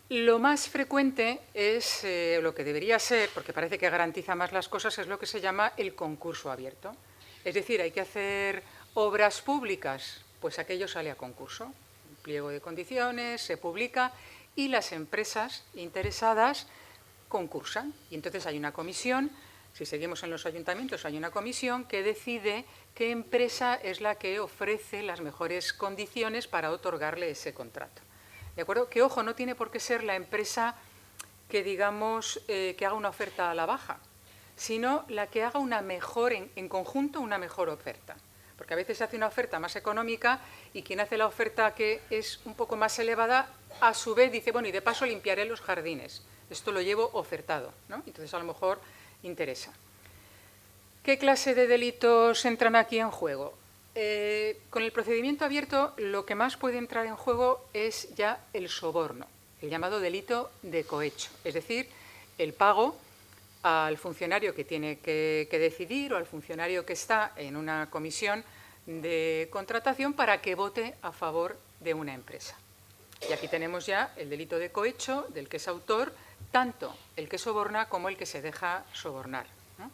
Lo más frecuente es lo que debería ser, porque parece que garantiza más las cosas, es lo que se llama el concurso abierto. Es decir, hay que hacer obras públicas, pues aquello sale a concurso, un pliego de condiciones, se publica y las empresas interesadas concursan. Y entonces hay una comisión, si seguimos en los ayuntamientos, hay una comisión que decide qué empresa es la que ofrece las mejores condiciones para otorgarle ese contrato. ¿De acuerdo? Que, ojo, no tiene por qué ser la empresa que, digamos, que haga una oferta a la baja, sino la que haga una mejor, en conjunto, una mejor oferta. Porque a veces se hace una oferta más económica y quien hace la oferta que es un poco más elevada, a su vez dice: bueno, y de paso limpiaré los jardines. Esto lo llevo ofertado, ¿no? Entonces, a lo mejor interesa. ¿Qué clase de delitos entran aquí en juego? con el procedimiento abierto lo que más puede entrar en juego es ya el soborno, el llamado delito de cohecho, es decir, el pago al funcionario que tiene que decidir o al funcionario que está en una comisión de contratación para que vote a favor de una empresa. Y aquí tenemos ya el delito de cohecho del que es autor tanto el que soborna como el que se deja sobornar, ¿no?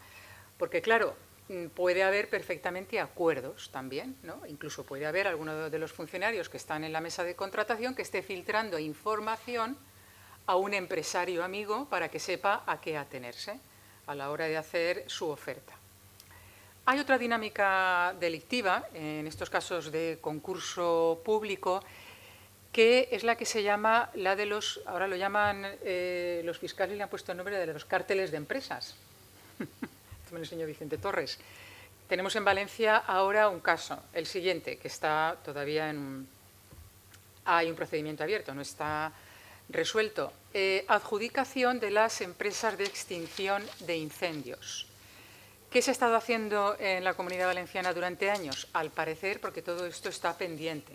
Porque, claro, puede haber perfectamente acuerdos también, ¿no? Incluso puede haber alguno de los funcionarios que están en la mesa de contratación que esté filtrando información a un empresario amigo para que sepa a qué atenerse a la hora de hacer su oferta. Hay otra dinámica delictiva, en estos casos de concurso público, que es la que se llama la de los, ahora lo llaman, los fiscales le han puesto el nombre de los cárteles de empresas. Esto me lo enseñó Vicente Torres. Tenemos en Valencia ahora un caso, el siguiente, que está todavía hay un procedimiento abierto, no está resuelto. Adjudicación de las empresas de extinción de incendios. ¿Qué se ha estado haciendo en la Comunidad Valenciana durante años? Al parecer, porque todo esto está pendiente,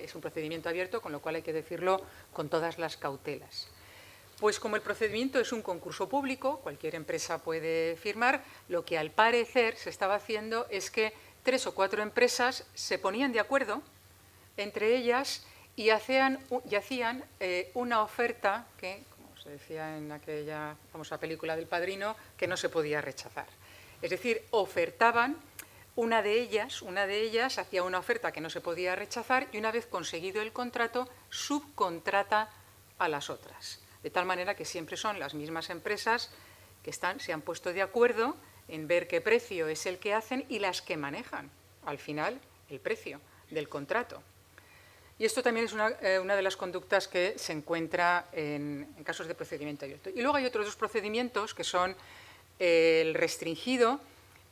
es un procedimiento abierto, con lo cual hay que decirlo con todas las cautelas. Pues como el procedimiento es un concurso público, cualquier empresa puede firmar, lo que al parecer se estaba haciendo es que 3 o 4 empresas se ponían de acuerdo entre ellas y hacían una oferta que, como se decía en aquella famosa película del Padrino, que no se podía rechazar. Es decir, ofertaban, una de ellas hacía una oferta que no se podía rechazar y una vez conseguido el contrato, subcontrata a las otras. De tal manera que siempre son las mismas empresas que se han puesto de acuerdo en ver qué precio es el que hacen y las que manejan, al final, el precio del contrato. Y esto también es una de las conductas que se encuentra en casos de procedimiento abierto. Y luego hay otros 2 procedimientos que son el restringido,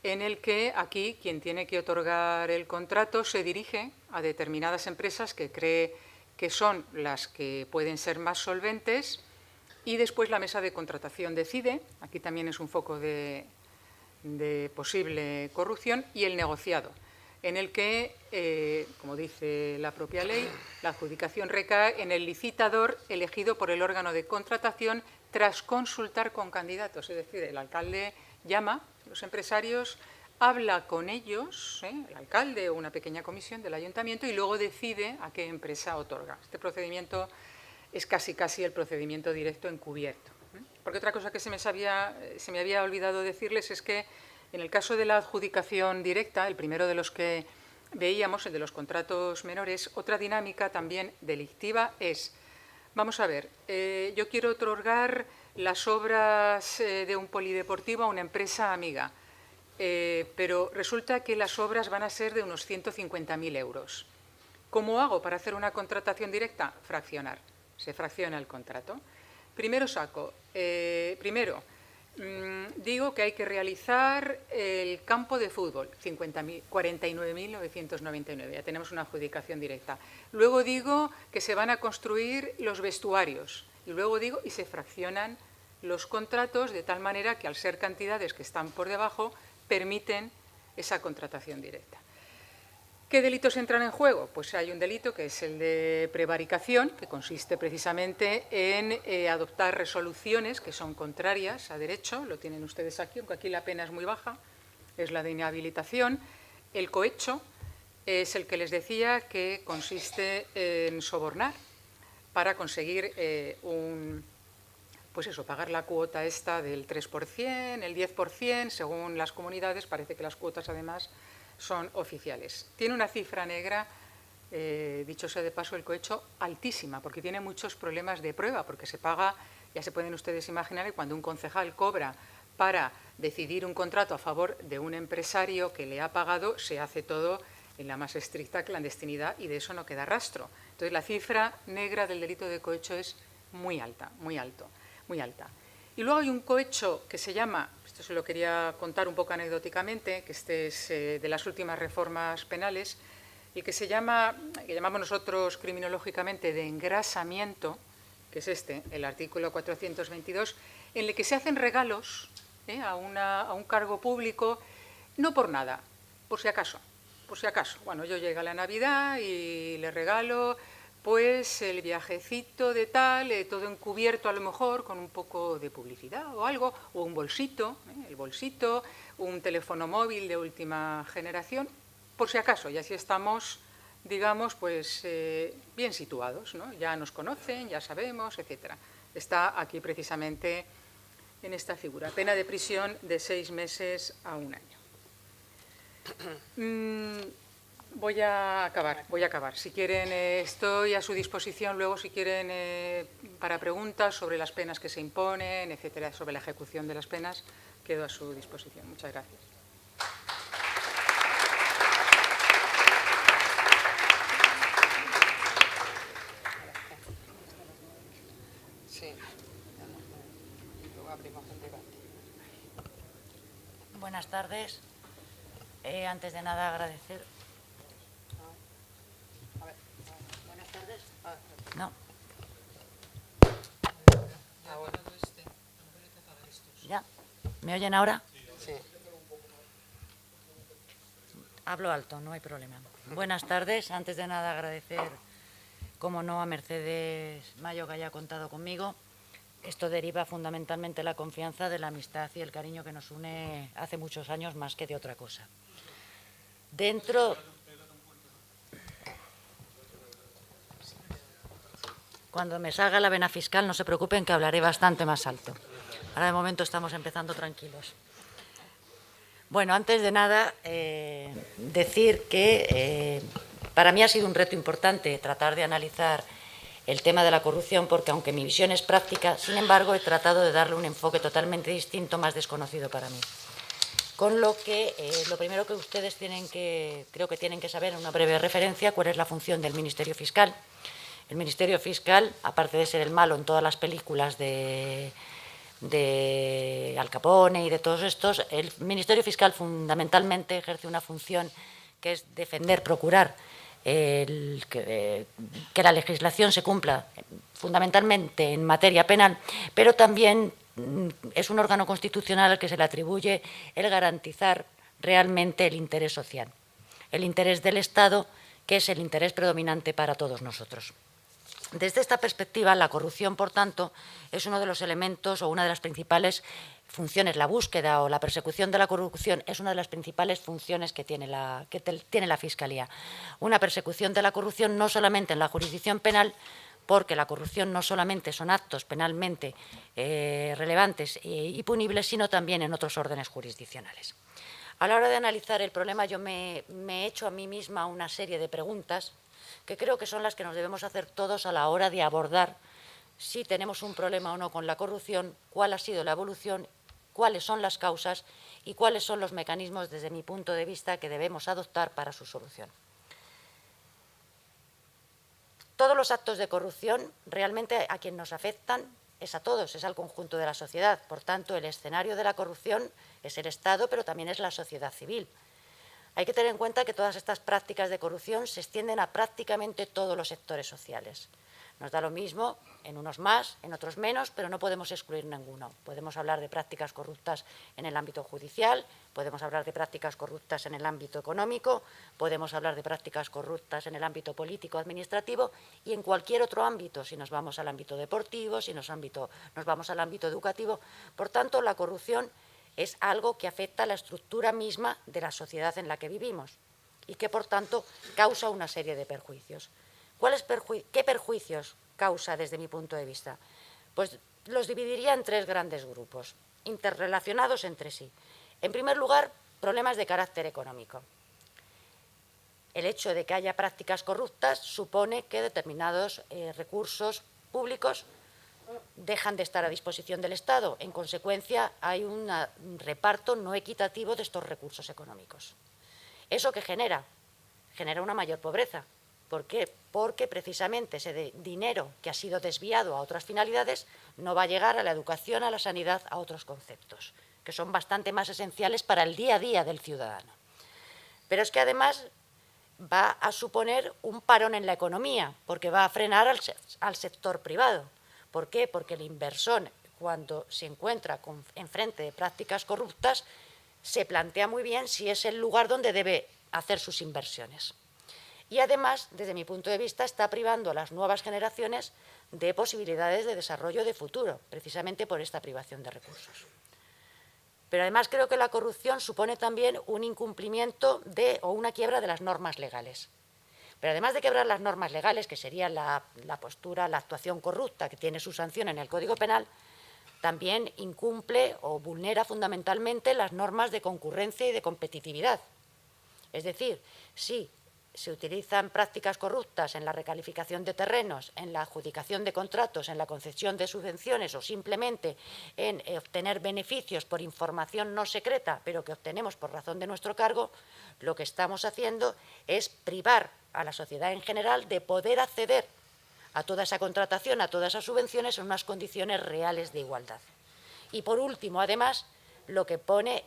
en el que aquí quien tiene que otorgar el contrato se dirige a determinadas empresas que cree que son las que pueden ser más solventes y después la mesa de contratación decide, aquí también es un foco de posible corrupción, y el negociado, en el que, como dice la propia ley, la adjudicación recae en el licitador elegido por el órgano de contratación tras consultar con candidatos. Es decir, el alcalde llama a los empresarios, habla con ellos, el alcalde o una pequeña comisión del ayuntamiento, y luego decide a qué empresa otorga. Este procedimiento es casi el procedimiento directo encubierto. Porque otra cosa que se me había olvidado decirles es que en el caso de la adjudicación directa, el primero de los que veíamos, el de los contratos menores, otra dinámica también delictiva es, vamos a ver, yo quiero otorgar las obras de un polideportivo a una empresa amiga, pero resulta que las obras van a ser de unos 150.000 euros. ¿Cómo hago para hacer una contratación directa? Fraccionar. Se fracciona el contrato. Primero digo que hay que realizar el campo de fútbol, 49.999, ya tenemos una adjudicación directa. Luego digo que se van a construir los vestuarios, y luego digo, y se fraccionan los contratos de tal manera que al ser cantidades que están por debajo, permiten esa contratación directa. ¿Qué delitos entran en juego? Pues hay un delito que es el de prevaricación, que consiste precisamente en adoptar resoluciones que son contrarias a derecho, lo tienen ustedes aquí, aunque aquí la pena es muy baja, es la de inhabilitación. El cohecho es el que les decía, que consiste en sobornar para conseguir pagar la cuota esta del 3%, el 10%, según las comunidades, parece que las cuotas además son oficiales. Tiene una cifra negra, dicho sea de paso, el cohecho altísima, porque tiene muchos problemas de prueba, porque se paga, ya se pueden ustedes imaginar, que cuando un concejal cobra para decidir un contrato a favor de un empresario que le ha pagado, se hace todo en la más estricta clandestinidad y de eso no queda rastro. Entonces, la cifra negra del delito de cohecho es muy alta, muy alta. Y luego hay un cohecho que se llama, esto se lo quería contar un poco anecdóticamente, que este es de las últimas reformas penales, y que llamamos nosotros criminológicamente de engrasamiento, que es el artículo 422, en el que se hacen regalos a un cargo público, no por nada, por si acaso, por si acaso. Bueno, yo llega la Navidad y le regalo pues el viajecito de tal, todo encubierto a lo mejor con un poco de publicidad o algo, o un bolsito, el bolsito, un teléfono móvil de última generación, por si acaso, y así estamos, digamos, pues bien situados, ¿no? Ya nos conocen, ya sabemos, etcétera. Está aquí precisamente en esta figura, pena de prisión de 6 meses a 1 año. Voy a acabar. Si quieren, estoy a su disposición luego, si quieren, para preguntas sobre las penas que se imponen, etcétera, sobre la ejecución de las penas, quedo a su disposición. Muchas gracias. Sí. Luego abrimos el debate. Buenas tardes. Antes de nada, agradecer. Buenas tardes. No. ¿Ya? ¿Me oyen ahora? Sí. Hablo alto, no hay problema. Buenas tardes. Antes de nada, agradecer, como no, a Mercedes Mayo que haya contado conmigo. Esto deriva fundamentalmente de la confianza, de la amistad y el cariño que nos une hace muchos años más que de otra cosa. Cuando me salga la vena fiscal, no se preocupen que hablaré bastante más alto. Ahora de momento estamos empezando tranquilos. Bueno, antes de nada, decir que para mí ha sido un reto importante tratar de analizar el tema de la corrupción, porque aunque mi visión es práctica, sin embargo, he tratado de darle un enfoque totalmente distinto, más desconocido para mí. Con lo que lo primero que ustedes creo que tienen que saber, en una breve referencia, cuál es la función del Ministerio Fiscal. El Ministerio Fiscal, aparte de ser el malo en todas las películas de Al Capone y de todos estos, el Ministerio Fiscal fundamentalmente ejerce una función que es defender, procurar que la legislación se cumpla fundamentalmente en materia penal, pero también es un órgano constitucional al que se le atribuye el garantizar realmente el interés social, el interés del Estado, que es el interés predominante para todos nosotros. Desde esta perspectiva, la corrupción, por tanto, es uno de los elementos o una de las principales funciones, la búsqueda o la persecución de la corrupción es una de las principales funciones que tiene la Fiscalía. Una persecución de la corrupción no solamente en la jurisdicción penal, porque la corrupción no solamente son actos penalmente relevantes y punibles, sino también en otros órdenes jurisdiccionales. A la hora de analizar el problema, yo me he hecho a mí misma una serie de preguntas que creo que son las que nos debemos hacer todos a la hora de abordar si tenemos un problema o no con la corrupción, cuál ha sido la evolución, cuáles son las causas y cuáles son los mecanismos, desde mi punto de vista, que debemos adoptar para su solución. Todos los actos de corrupción realmente a quien nos afectan es a todos, es al conjunto de la sociedad. Por tanto, el escenario de la corrupción es el Estado, pero también es la sociedad civil. Hay que tener en cuenta que todas estas prácticas de corrupción se extienden a prácticamente todos los sectores sociales. Nos da lo mismo, en unos más, en otros menos, pero no podemos excluir ninguno. Podemos hablar de prácticas corruptas en el ámbito judicial, podemos hablar de prácticas corruptas en el ámbito económico, podemos hablar de prácticas corruptas en el ámbito político-administrativo y en cualquier otro ámbito, si nos vamos al ámbito deportivo, si nos vamos al ámbito educativo. Por tanto, la corrupción es algo que afecta a la estructura misma de la sociedad en la que vivimos y que, por tanto, causa una serie de perjuicios. ¿Qué perjuicios causa desde mi punto de vista? Pues los dividiría en 3 grandes grupos, interrelacionados entre sí. En primer lugar, problemas de carácter económico. El hecho de que haya prácticas corruptas supone que determinados recursos públicos dejan de estar a disposición del Estado. En consecuencia, hay un reparto no equitativo de estos recursos económicos. ¿Eso qué genera? Genera una mayor pobreza. ¿Por qué? Porque precisamente ese dinero que ha sido desviado a otras finalidades no va a llegar a la educación, a la sanidad, a otros conceptos, que son bastante más esenciales para el día a día del ciudadano. Pero es que además va a suponer un parón en la economía, porque va a frenar al sector privado. ¿Por qué? Porque el inversor, cuando se encuentra enfrente de prácticas corruptas, se plantea muy bien si es el lugar donde debe hacer sus inversiones. Y además, desde mi punto de vista, está privando a las nuevas generaciones de posibilidades de desarrollo de futuro, precisamente por esta privación de recursos. Pero además creo que la corrupción supone también un incumplimiento o una quiebra de las normas legales. Pero además de quebrar las normas legales, que sería la postura, la actuación corrupta que tiene su sanción en el Código Penal, también incumple o vulnera fundamentalmente las normas de concurrencia y de competitividad. Es decir, si se utilizan prácticas corruptas en la recalificación de terrenos, en la adjudicación de contratos, en la concesión de subvenciones o simplemente en obtener beneficios por información no secreta, pero que obtenemos por razón de nuestro cargo, lo que estamos haciendo es privar a la sociedad en general de poder acceder a toda esa contratación, a todas esas subvenciones en unas condiciones reales de igualdad. Y por último, además, lo que pone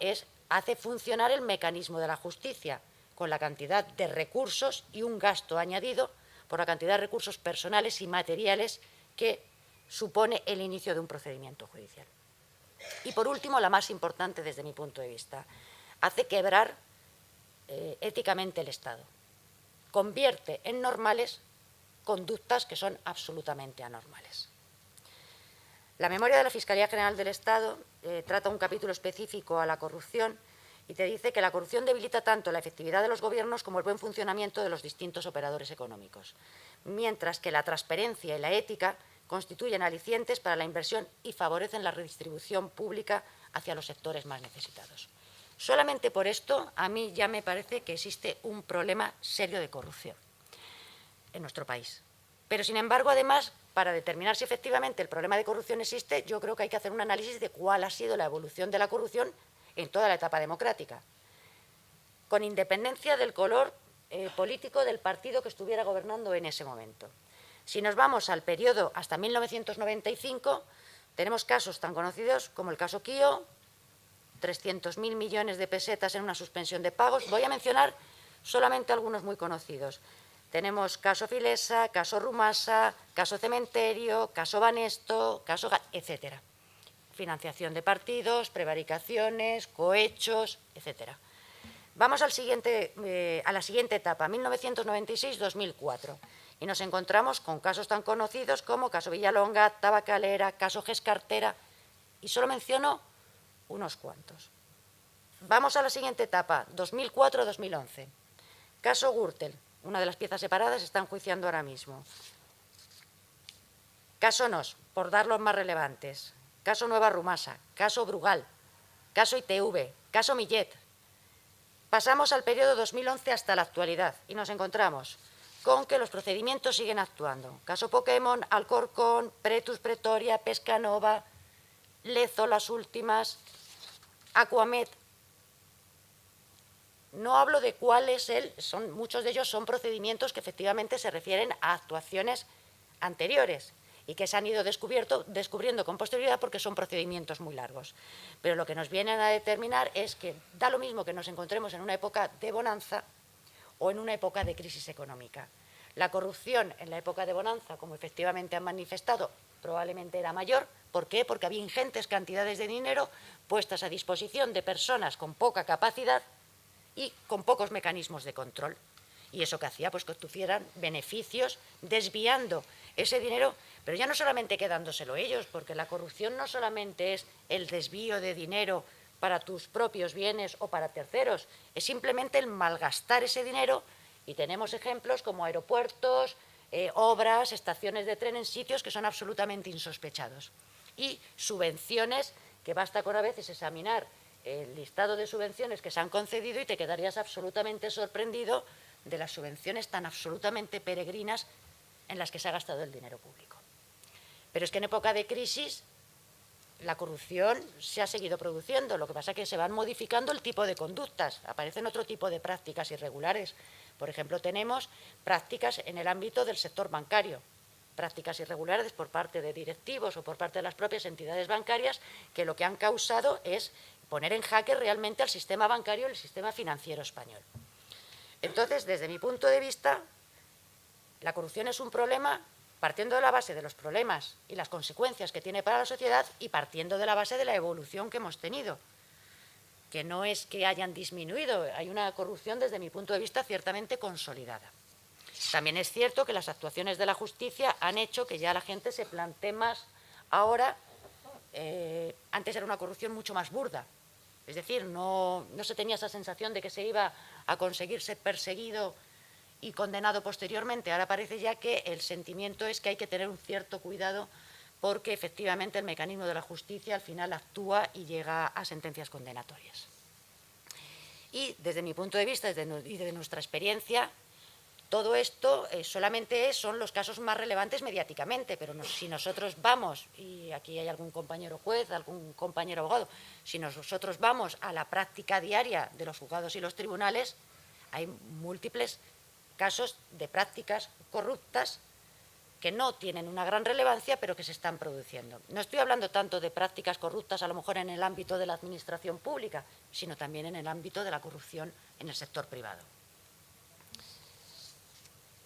hace funcionar el mecanismo de la justicia, con la cantidad de recursos y un gasto añadido por la cantidad de recursos personales y materiales que supone el inicio de un procedimiento judicial. Y por último, la más importante desde mi punto de vista, hace quebrar éticamente el Estado. Convierte en normales conductas que son absolutamente anormales. La memoria de la Fiscalía General del Estado trata un capítulo específico a la corrupción y te dice que la corrupción debilita tanto la efectividad de los gobiernos como el buen funcionamiento de los distintos operadores económicos, mientras que la transparencia y la ética constituyen alicientes para la inversión y favorecen la redistribución pública hacia los sectores más necesitados. Solamente por esto, a mí ya me parece que existe un problema serio de corrupción en nuestro país. Pero, sin embargo, además, para determinar si efectivamente el problema de corrupción existe, yo creo que hay que hacer un análisis de cuál ha sido la evolución de la corrupción en toda la etapa democrática, con independencia del color político del partido que estuviera gobernando en ese momento. Si nos vamos al periodo hasta 1995, tenemos casos tan conocidos como el caso Kio, 300.000 millones de pesetas en una suspensión de pagos. Voy a mencionar solamente algunos muy conocidos. Tenemos caso Filesa, caso Rumasa, caso Cementerio, caso Banesto, caso etcétera. Financiación de partidos, prevaricaciones, cohechos, etcétera. Vamos a la siguiente etapa, 1996-2004, y nos encontramos con casos tan conocidos como caso Villalonga, Tabacalera, caso Gescartera, y solo menciono unos cuantos. Vamos a la siguiente etapa, 2004-2011. Caso Gürtel, una de las piezas separadas, está enjuiciando ahora mismo. Caso Nos, por dar los más relevantes. Caso Nueva Rumasa, caso Brugal, caso ITV, caso Millet. Pasamos al periodo 2011 hasta la actualidad y nos encontramos con que los procedimientos siguen actuando. Caso Pokémon, Alcorcón, Pretus Pretoria, Pescanova, Lezo, las últimas, Aquamed. No hablo de cuáles muchos de ellos son procedimientos que efectivamente se refieren a actuaciones anteriores y que se han ido descubriendo con posterioridad porque son procedimientos muy largos. Pero lo que nos vienen a determinar es que da lo mismo que nos encontremos en una época de bonanza o en una época de crisis económica. La corrupción en la época de bonanza, como efectivamente han manifestado, probablemente era mayor. ¿Por qué? Porque había ingentes cantidades de dinero puestas a disposición de personas con poca capacidad y con pocos mecanismos de control. Y eso que hacía, pues que obtuvieran beneficios desviando ese dinero, pero ya no solamente quedándoselo ellos, porque la corrupción no solamente es el desvío de dinero para tus propios bienes o para terceros, es simplemente el malgastar ese dinero, y tenemos ejemplos como aeropuertos, obras, estaciones de tren en sitios que son absolutamente insospechados. Y subvenciones que basta con a veces examinar el listado de subvenciones que se han concedido y te quedarías absolutamente sorprendido de las subvenciones tan absolutamente peregrinas en las que se ha gastado el dinero público. Pero es que en época de crisis la corrupción se ha seguido produciendo, lo que pasa es que se van modificando el tipo de conductas, aparecen otro tipo de prácticas irregulares. Por ejemplo, tenemos prácticas en el ámbito del sector bancario, prácticas irregulares por parte de directivos o por parte de las propias entidades bancarias que lo que han causado es poner en jaque realmente al sistema bancario y el sistema financiero español. Entonces, desde mi punto de vista, la corrupción es un problema partiendo de la base de los problemas y las consecuencias que tiene para la sociedad y partiendo de la base de la evolución que hemos tenido. que no es que hayan disminuido, hay una corrupción desde mi punto de vista ciertamente consolidada. También es cierto que las actuaciones de la justicia han hecho que ya la gente se plantee más ahora. Antes era una corrupción mucho más burda, es decir, no se tenía esa sensación de que se iba a conseguir ser perseguido y condenado posteriormente. Ahora parece ya que el sentimiento es que hay que tener un cierto cuidado porque efectivamente el mecanismo de la justicia al final actúa y llega a sentencias condenatorias. Y desde mi punto de vista y desde nuestra experiencia, todo esto solamente son los casos más relevantes mediáticamente, pero si nosotros vamos, y aquí hay algún compañero juez, algún compañero abogado, si nosotros vamos a la práctica diaria de los juzgados y los tribunales, hay múltiples casos de prácticas corruptas que no tienen una gran relevancia, pero que se están produciendo. No estoy hablando tanto de prácticas corruptas a lo mejor en el ámbito de la administración pública, sino también en el ámbito de la corrupción en el sector privado.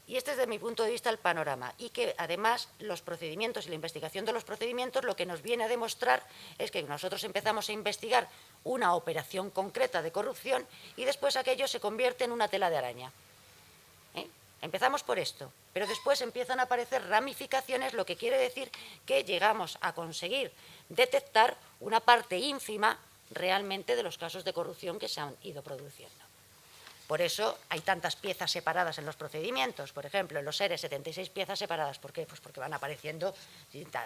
Y este es, desde mi punto de vista, el panorama. Y que, además, los procedimientos y la investigación de los procedimientos lo que nos viene a demostrar es que nosotros empezamos a investigar una operación concreta de corrupción y después aquello se convierte en una tela de araña. Empezamos por esto, pero después empiezan a aparecer ramificaciones, lo que quiere decir que llegamos a conseguir detectar una parte ínfima realmente de los casos de corrupción que se han ido produciendo. Por eso hay tantas piezas separadas en los procedimientos. Por ejemplo, en los ERE, 76 piezas separadas. ¿Por qué? Pues porque van apareciendo.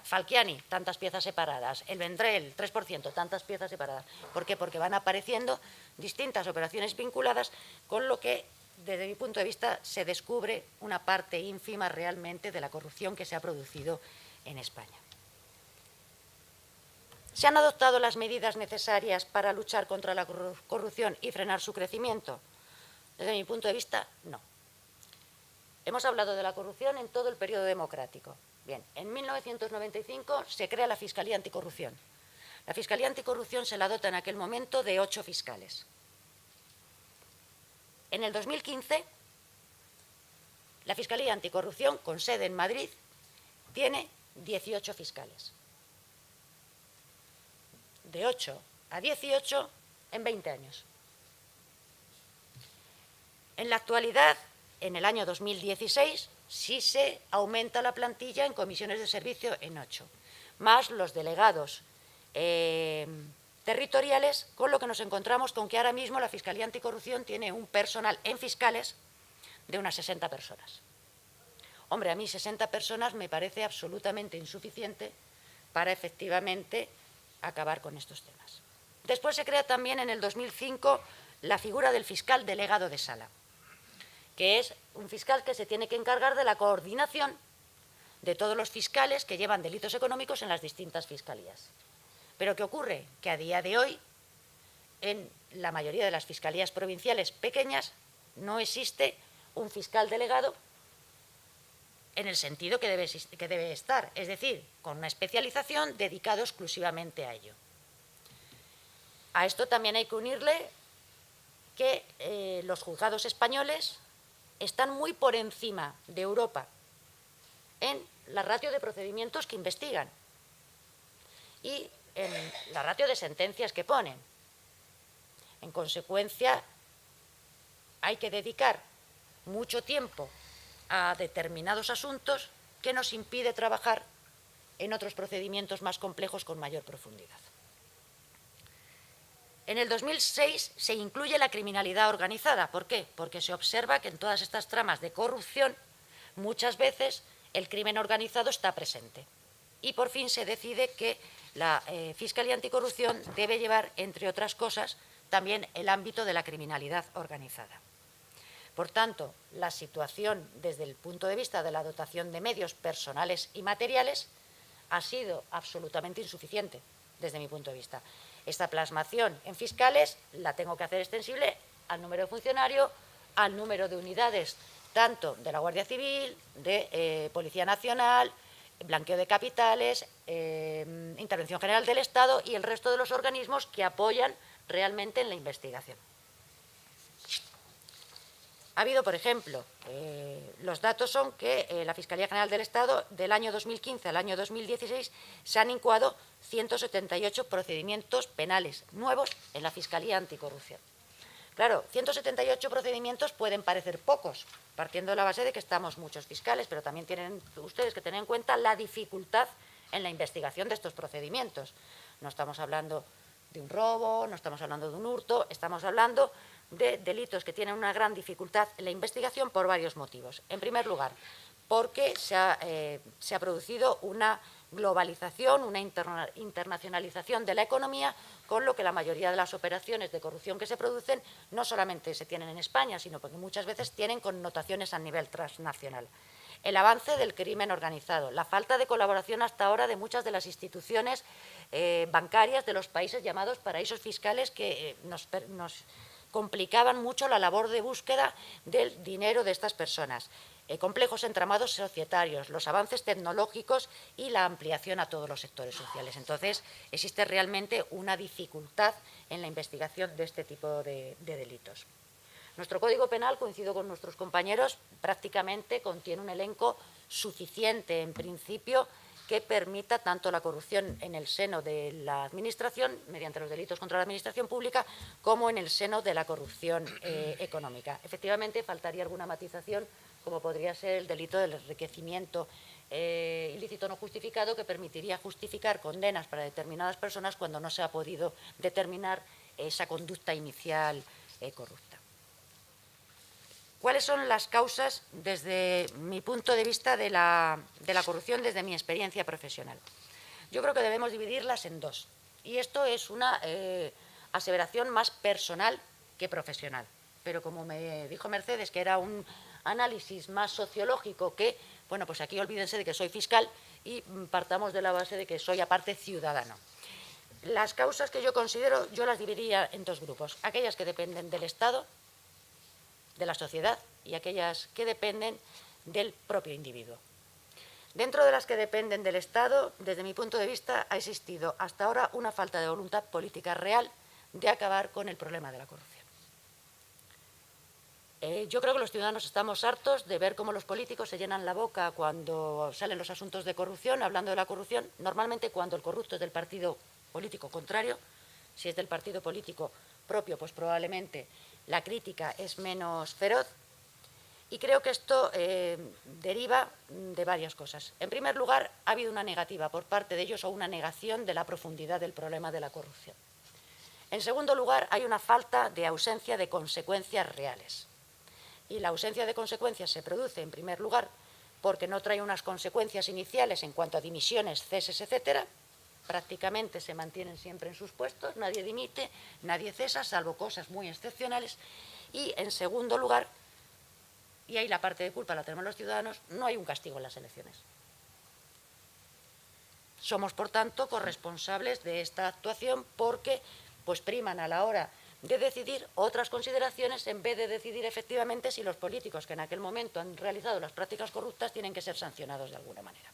Falciani, tantas piezas separadas. El Vendrell, 3%, tantas piezas separadas. ¿Por qué? Porque van apareciendo distintas operaciones vinculadas, con lo que, desde mi punto de vista, se descubre una parte ínfima realmente de la corrupción que se ha producido en España. ¿Se han adoptado las medidas necesarias para luchar contra la corrupción y frenar su crecimiento? Desde mi punto de vista, no. Hemos hablado de la corrupción en todo el periodo democrático. Bien, en 1995 se crea la Fiscalía Anticorrupción. La Fiscalía Anticorrupción se la dota en aquel momento de 8 fiscales. En el 2015, la Fiscalía Anticorrupción, con sede en Madrid, tiene 18 fiscales. De 8 a 18 en 20 años. En la actualidad, en el año 2016, sí se aumenta la plantilla en comisiones de servicio en 8, más los delegados territoriales, con lo que nos encontramos con que ahora mismo la Fiscalía Anticorrupción tiene un personal en fiscales de unas 60 personas. Hombre, a mí 60 personas me parece absolutamente insuficiente para efectivamente acabar con estos temas. Después se crea también en el 2005 la figura del fiscal delegado de sala, que es un fiscal que se tiene que encargar de la coordinación de todos los fiscales que llevan delitos económicos en las distintas fiscalías. Pero ¿qué ocurre? Que a día de hoy, en la mayoría de las fiscalías provinciales pequeñas, no existe un fiscal delegado en el sentido que debe estar, es decir, con una especialización dedicado exclusivamente a ello. A esto también hay que unirle que los juzgados españoles están muy por encima de Europa en la ratio de procedimientos que investigan y en la ratio de sentencias que ponen. En consecuencia, hay que dedicar mucho tiempo a determinados asuntos que nos impide trabajar en otros procedimientos más complejos con mayor profundidad. En el 2006 se incluye la criminalidad organizada. ¿Por qué? Porque se observa que en todas estas tramas de corrupción muchas veces el crimen organizado está presente. Y por fin se decide que la Fiscalía Anticorrupción debe llevar, entre otras cosas, también el ámbito de la criminalidad organizada. Por tanto, la situación desde el punto de vista de la dotación de medios personales y materiales ha sido absolutamente insuficiente, desde mi punto de vista. Esta plasmación en fiscales la tengo que hacer extensible al número de funcionarios, al número de unidades, tanto de la Guardia Civil, de Policía Nacional, blanqueo de capitales, Intervención General del Estado y el resto de los organismos que apoyan realmente en la investigación. Ha habido, por ejemplo, los datos son que la Fiscalía General del Estado, del año 2015 al año 2016, se han incoado 178 procedimientos penales nuevos en la Fiscalía Anticorrupción. Claro, 178 procedimientos pueden parecer pocos, partiendo de la base de que estamos muchos fiscales, pero también tienen ustedes que tener en cuenta la dificultad en la investigación de estos procedimientos. No estamos hablando de un robo, no estamos hablando de un hurto, estamos hablando de delitos que tienen una gran dificultad en la investigación por varios motivos. En primer lugar, porque se ha producido una globalización, una internacionalización de la economía, con lo que la mayoría de las operaciones de corrupción que se producen no solamente se tienen en España, sino porque muchas veces tienen connotaciones a nivel transnacional. El avance del crimen organizado, la falta de colaboración hasta ahora de muchas de las instituciones bancarias de los países llamados paraísos fiscales que nos complicaban mucho la labor de búsqueda del dinero de estas personas. Complejos entramados societarios, los avances tecnológicos y la ampliación a todos los sectores sociales. Entonces, existe realmente una dificultad en la investigación de este tipo de delitos. Nuestro Código Penal, coincido con nuestros compañeros, prácticamente contiene un elenco suficiente, en principio, que permita tanto la corrupción en el seno de la Administración, mediante los delitos contra la Administración pública, como en el seno de la corrupción económica. Efectivamente, faltaría alguna matización, como podría ser el delito del enriquecimiento ilícito no justificado, que permitiría justificar condenas para determinadas personas cuando no se ha podido determinar esa conducta inicial corrupta. ¿Cuáles son las causas, desde mi punto de vista, de la corrupción, desde mi experiencia profesional? Yo creo que debemos dividirlas en dos. Y esto es una aseveración más personal que profesional. Pero como me dijo Mercedes, que era un análisis más sociológico que, bueno, pues aquí olvídense de que soy fiscal y partamos de la base de que soy aparte ciudadano. Las causas que yo considero, yo las dividiría en dos grupos. Aquellas que dependen del Estado, de la sociedad, y aquellas que dependen del propio individuo. Dentro de las que dependen del Estado, desde mi punto de vista, ha existido hasta ahora una falta de voluntad política real de acabar con el problema de la corrupción. Yo creo que los ciudadanos estamos hartos de ver cómo los políticos se llenan la boca cuando salen los asuntos de corrupción, hablando de la corrupción, normalmente cuando el corrupto es del partido político contrario. Si es del partido político propio, pues probablemente la crítica es menos feroz. Y creo que esto deriva de varias cosas. En primer lugar, ha habido una negativa por parte de ellos o una negación de la profundidad del problema de la corrupción. En segundo lugar, hay una falta de ausencia de consecuencias reales. Y la ausencia de consecuencias se produce, en primer lugar, porque no trae unas consecuencias iniciales en cuanto a dimisiones, ceses, etcétera. Prácticamente se mantienen siempre en sus puestos, nadie dimite, nadie cesa, salvo cosas muy excepcionales. Y, en segundo lugar, y ahí la parte de culpa la tenemos los ciudadanos, no hay un castigo en las elecciones. Somos, por tanto, corresponsables de esta actuación porque pues, priman a la hora de decidir otras consideraciones en vez de decidir efectivamente si los políticos que en aquel momento han realizado las prácticas corruptas tienen que ser sancionados de alguna manera.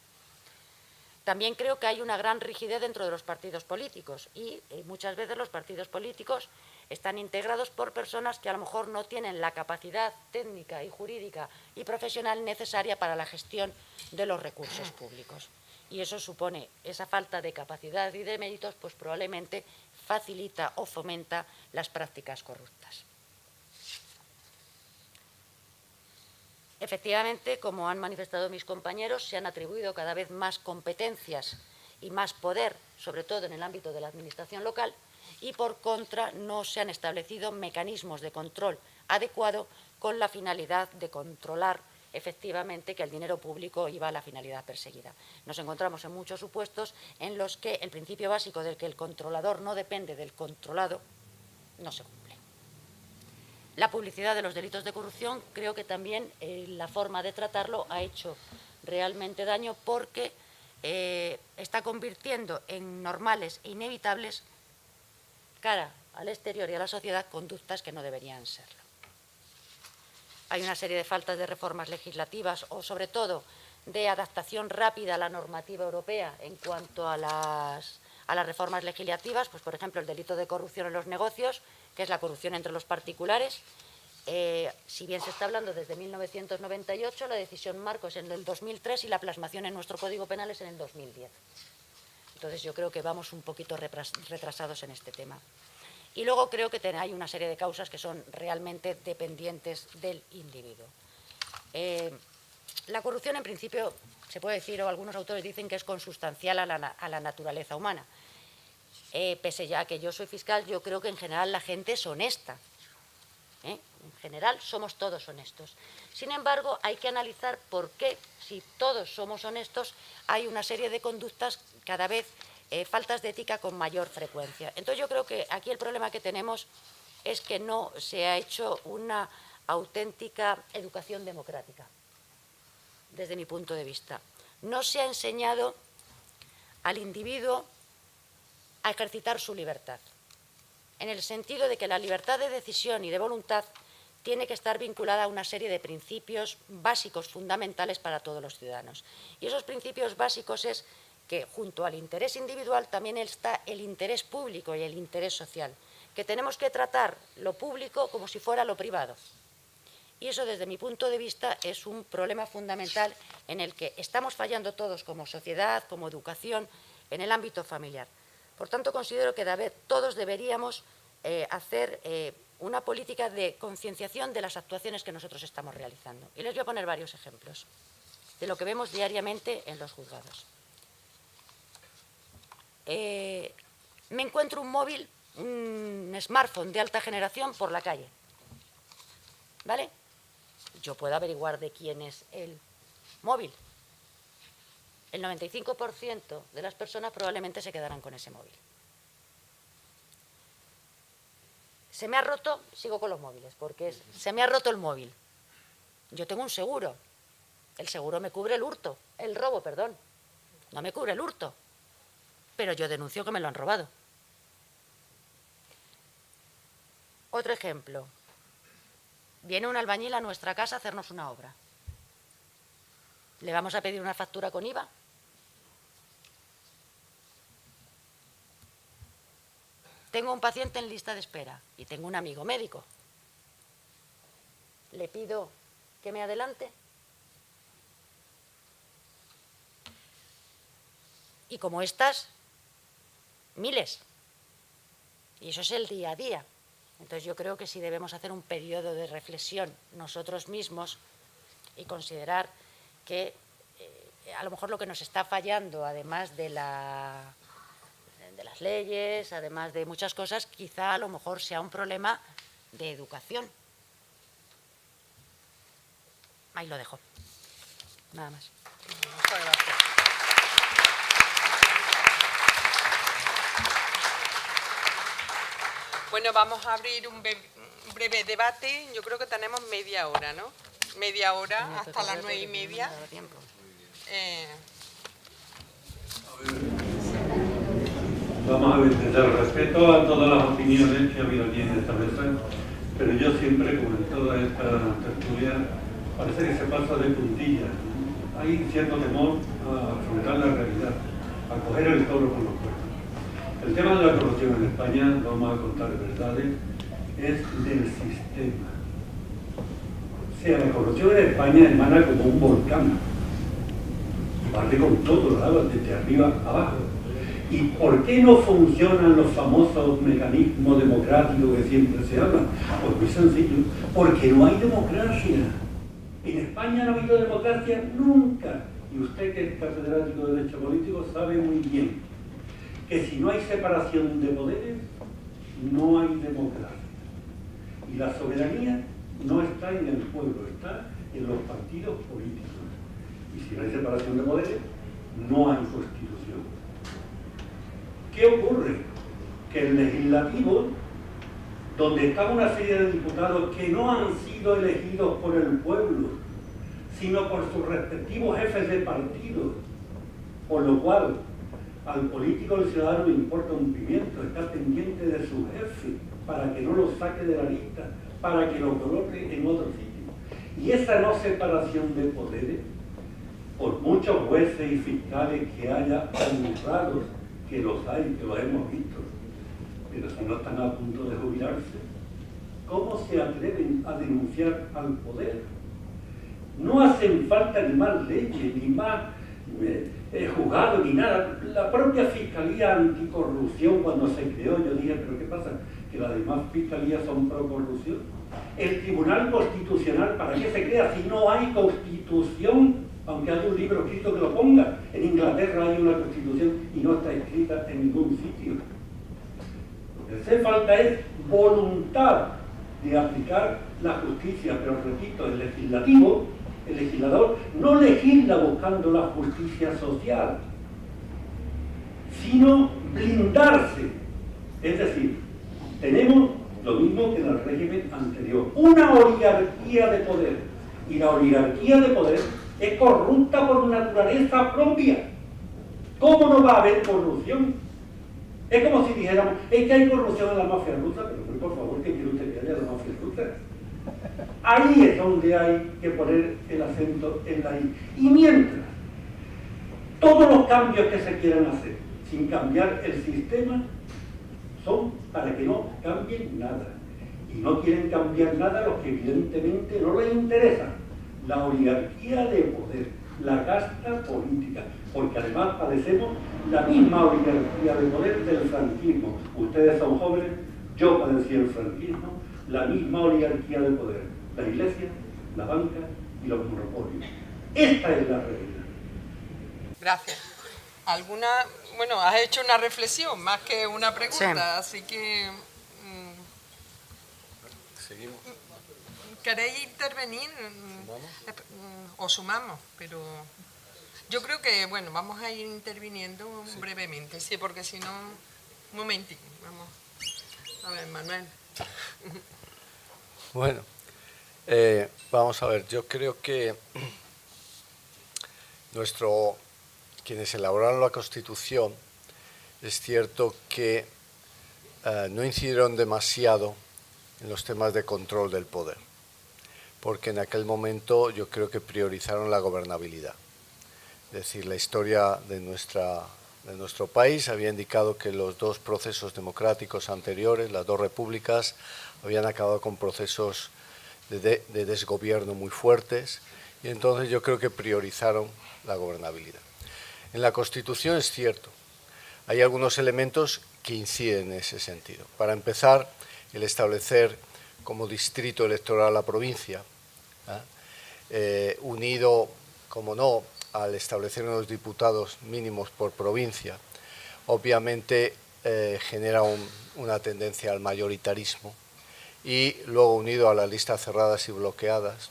También creo que hay una gran rigidez dentro de los partidos políticos y muchas veces los partidos políticos están integrados por personas que a lo mejor no tienen la capacidad técnica y jurídica y profesional necesaria para la gestión de los recursos públicos. Y eso supone, esa falta de capacidad y de méritos, pues probablemente facilita o fomenta las prácticas corruptas. Efectivamente, como han manifestado mis compañeros, se han atribuido cada vez más competencias y más poder, sobre todo en el ámbito de la administración local, y por contra no se han establecido mecanismos de control adecuado con la finalidad de controlar efectivamente que el dinero público iba a la finalidad perseguida. Nos encontramos en muchos supuestos en los que el principio básico del que el controlador no depende del controlado no se cumple. La publicidad de los delitos de corrupción, creo que también la forma de tratarlo ha hecho realmente daño porque está convirtiendo en normales e inevitables cara al exterior y a la sociedad conductas que no deberían serlo. Hay una serie de faltas de reformas legislativas o, sobre todo, de adaptación rápida a la normativa europea en cuanto a las reformas legislativas, pues, por ejemplo, el delito de corrupción en los negocios, que es la corrupción entre los particulares, si bien se está hablando desde 1998, la decisión marco es en el 2003 y la plasmación en nuestro Código Penal es en el 2010. Entonces yo creo que vamos un poquito retrasados en este tema. Y luego creo que hay una serie de causas que son realmente dependientes del individuo. La corrupción, en principio, se puede decir, o algunos autores dicen que es consustancial a la naturaleza humana. Pese ya que yo soy fiscal, yo creo que en general la gente es honesta. En general somos todos honestos. Sin embargo, hay que analizar por qué, si todos somos honestos, hay una serie de conductas cada vez faltas de ética con mayor frecuencia. Entonces yo creo que aquí el problema que tenemos es que no se ha hecho una auténtica educación democrática, desde mi punto de vista. No se ha enseñado al individuo a ejercitar su libertad, en el sentido de que la libertad de decisión y de voluntad tiene que estar vinculada a una serie de principios básicos, fundamentales para todos los ciudadanos. Y esos principios básicos es que junto al interés individual también está el interés público y el interés social, que tenemos que tratar lo público como si fuera lo privado. Y eso, desde mi punto de vista, es un problema fundamental en el que estamos fallando todos como sociedad, como educación, en el ámbito familiar. Por tanto, considero que todos deberíamos hacer una política de concienciación de las actuaciones que nosotros estamos realizando. Y les voy a poner varios ejemplos de lo que vemos diariamente en los juzgados. Me encuentro un móvil, un smartphone de alta generación por la calle, ¿vale? Yo puedo averiguar de quién es el móvil. El 95% de las personas probablemente se quedarán con ese móvil. Se me ha roto, sigo con los móviles, porque se me ha roto el móvil. Yo tengo un seguro. El seguro me cubre el robo, perdón. No me cubre el hurto. Pero yo denuncio que me lo han robado. Otro ejemplo. Viene un albañil a nuestra casa a hacernos una obra. ¿Le vamos a pedir una factura con IVA? Tengo un paciente en lista de espera y tengo un amigo médico. ¿Le pido que me adelante? Y como estas, miles. Y eso es el día a día. Entonces yo creo que sí debemos hacer un periodo de reflexión nosotros mismos y considerar que a lo mejor lo que nos está fallando, además de las leyes, además de muchas cosas, quizá a lo mejor sea un problema de educación. Ahí lo dejo. Nada más. Muchas gracias. Bueno, vamos a abrir un breve debate. Yo creo que tenemos media hora, ¿no? Media hora hasta las 9:30. Vamos a ver, desde el respeto a todas las opiniones que ha habido aquí en esta mesa, pero yo siempre, como en toda esta tertulia, parece que se pasa de puntillas. Hay cierto temor a afrontar la realidad, a coger el toro con los cuernos. El tema de la corrupción en España, no vamos a contar verdades, es del sistema. O sea, la corrupción en España emana como un volcán. Barre con todo, ¿verdad? Desde arriba a abajo. ¿Y por qué no funcionan los famosos mecanismos democráticos que siempre se hablan? Pues muy sencillo, porque no hay democracia. En España no ha habido democracia nunca. Y usted, que es catedrático de Derecho Político, sabe muy bien que si no hay separación de poderes, no hay democracia. Y la soberanía no está en el pueblo, está en los partidos políticos. Y si no hay separación de poderes, no hay constitución. ¿Qué ocurre? Que el legislativo, donde está una serie de diputados que no han sido elegidos por el pueblo, sino por sus respectivos jefes de partido, por lo cual al político el ciudadano le importa un pimiento, está pendiente de su jefe para que no lo saque de la lista, para que lo coloque en otro sitio. Y esa no separación de poderes, por muchos jueces y fiscales que haya honrados, que los hay, que los hemos visto, pero si no están a punto de jubilarse, ¿cómo se atreven a denunciar al poder? No hacen falta ni más leyes, ni más juzgados, ni nada. La propia Fiscalía Anticorrupción, cuando se creó, yo dije, ¿pero qué pasa? ¿Que las demás fiscalías son pro corrupción? El Tribunal Constitucional, ¿para qué se crea si no hay Constitución? Aunque haya un libro escrito que lo ponga. En Inglaterra hay una Constitución y no está escrita en ningún sitio. Lo que hace falta es voluntad de aplicar la justicia, pero repito, el legislador no legisla buscando la justicia social, sino blindarse. Es decir, tenemos lo mismo que en el régimen anterior, una oligarquía de poder, y la oligarquía de poder es corrupta por naturaleza propia. ¿Cómo no va a haber corrupción? Es como si dijéramos, es que hay corrupción en la mafia rusa, pero por favor, ¿qué quiere usted que haya la mafia rusa? Ahí es donde hay que poner el acento en la I. Y mientras, todos los cambios que se quieran hacer sin cambiar el sistema son para que no cambien nada. Y no quieren cambiar nada los que evidentemente no les interesa. La oligarquía de poder, la casta política, porque además padecemos la misma oligarquía de poder del franquismo. Ustedes son jóvenes, yo padecí el franquismo, la misma oligarquía de poder, la iglesia, la banca y los monopolios. Esta es la realidad. Gracias. ¿Alguna? Bueno, has hecho una reflexión más que una pregunta, así que Seguimos. ¿queréis intervenir? O sumamos, pero yo creo que, bueno, vamos a ir interviniendo brevemente, sí, porque si no, un momentito, vamos. A ver, Manuel. Bueno, vamos a ver, yo creo que quienes elaboraron la Constitución, es cierto que no incidieron demasiado en los temas de control del poder, porque en aquel momento yo creo que priorizaron la gobernabilidad. Es decir, la historia de nuestro país había indicado que los dos procesos democráticos anteriores, las dos repúblicas, habían acabado con procesos de desgobierno muy fuertes, y entonces yo creo que priorizaron la gobernabilidad. En la Constitución es cierto, hay algunos elementos que inciden en ese sentido. Para empezar, el establecer como distrito electoral la provincia, unido, como no, al establecer unos diputados mínimos por provincia, obviamente genera una tendencia al mayoritarismo, y luego unido a las listas cerradas y bloqueadas,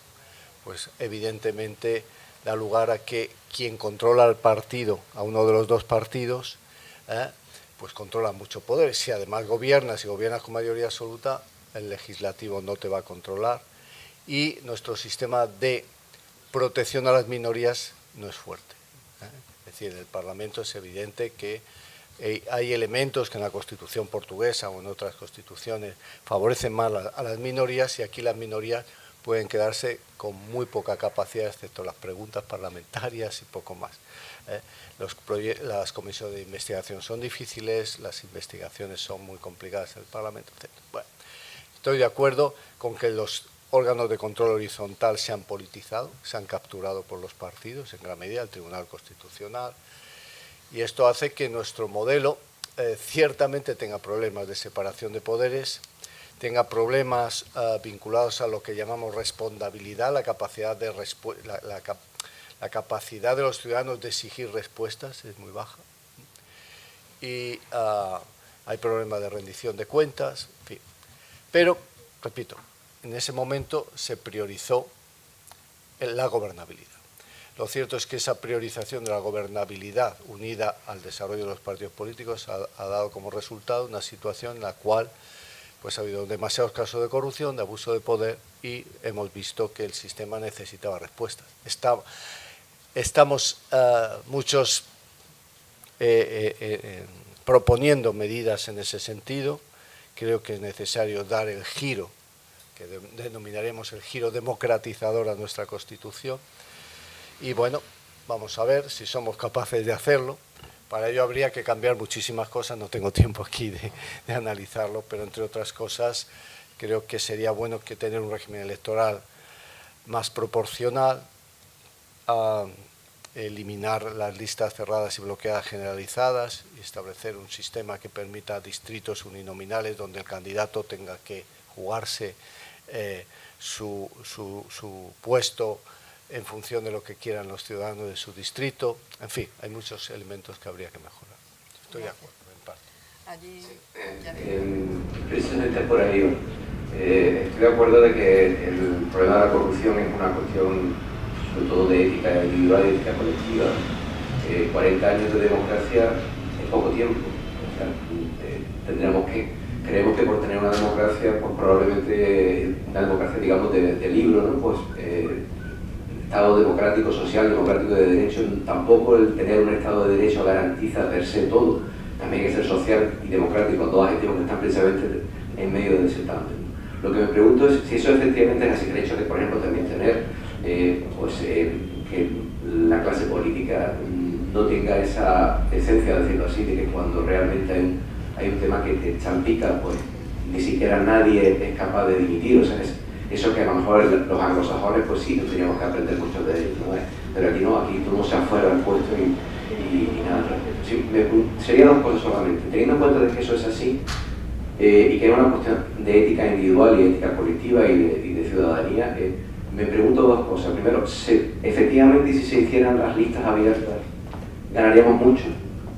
pues evidentemente da lugar a que quien controla al partido, a uno de los dos partidos, pues controla mucho poder. Si además gobiernas con mayoría absoluta, el legislativo no te va a controlar, y nuestro sistema de protección a las minorías no es fuerte. Es decir, en el Parlamento es evidente que hay elementos que en la Constitución portuguesa o en otras constituciones favorecen más a las minorías, y aquí las minorías pueden quedarse con muy poca capacidad, excepto las preguntas parlamentarias y poco más. Las comisiones de investigación son difíciles, las investigaciones son muy complicadas en el Parlamento, etc. Bueno, estoy de acuerdo con que los órganos de control horizontal se han politizado, se han capturado por los partidos, en gran medida el Tribunal Constitucional, y esto hace que nuestro modelo ciertamente tenga problemas de separación de poderes, tenga problemas vinculados a lo que llamamos responsabilidad, la capacidad de los ciudadanos de exigir respuestas es muy baja, y hay problemas de rendición de cuentas, en fin. Pero, repito, en ese momento se priorizó la gobernabilidad. Lo cierto es que esa priorización de la gobernabilidad unida al desarrollo de los partidos políticos ha dado como resultado una situación en la cual pues ha habido demasiados casos de corrupción, de abuso de poder, y hemos visto que el sistema necesitaba respuestas. Estamos muchos proponiendo medidas en ese sentido. Creo que es necesario dar el giro, que denominaremos el giro democratizador a nuestra Constitución, y bueno, vamos a ver si somos capaces de hacerlo. Para ello habría que cambiar muchísimas cosas, no tengo tiempo aquí de analizarlo, pero entre otras cosas Creo que sería bueno que tener un régimen electoral más proporcional, eliminar las listas cerradas y bloqueadas generalizadas y establecer un sistema que permita distritos uninominales donde el candidato tenga que jugarse su puesto en función de lo que quieran los ciudadanos de su distrito. En fin, hay muchos elementos que habría que mejorar. Estoy de acuerdo, en parte. Precisamente por ahí estoy de acuerdo de que el problema de la corrupción es una cuestión sobre todo de ética individual y ética colectiva. 40 años de democracia es poco tiempo. O sea, creemos que por tener una democracia, pues probablemente una democracia, digamos, de libro, ¿no? Pues Estado democrático, social, democrático de derecho, tampoco el tener un Estado de derecho garantiza per se todo. También hay que ser social y democrático, dos adjetivos que están precisamente en medio de ese tándem. Lo que me pregunto es si eso efectivamente es así, el hecho de, por ejemplo, también tener que la clase política no tenga esa esencia, decirlo así, de que cuando realmente hay un tema que te champica, pues ni siquiera nadie es capaz de dimitir. O sea, eso que a lo mejor los anglosajones, pues sí, teníamos que aprender mucho de ellos, ¿no? Pero aquí no, aquí todo se afuera del puesto y nada. Sí, serían dos cosas solamente. Teniendo en cuenta de que eso es así y que es una cuestión de ética individual y ética colectiva y de ciudadanía, me pregunto dos cosas. Primero, efectivamente, si se hicieran las listas abiertas, ganaríamos mucho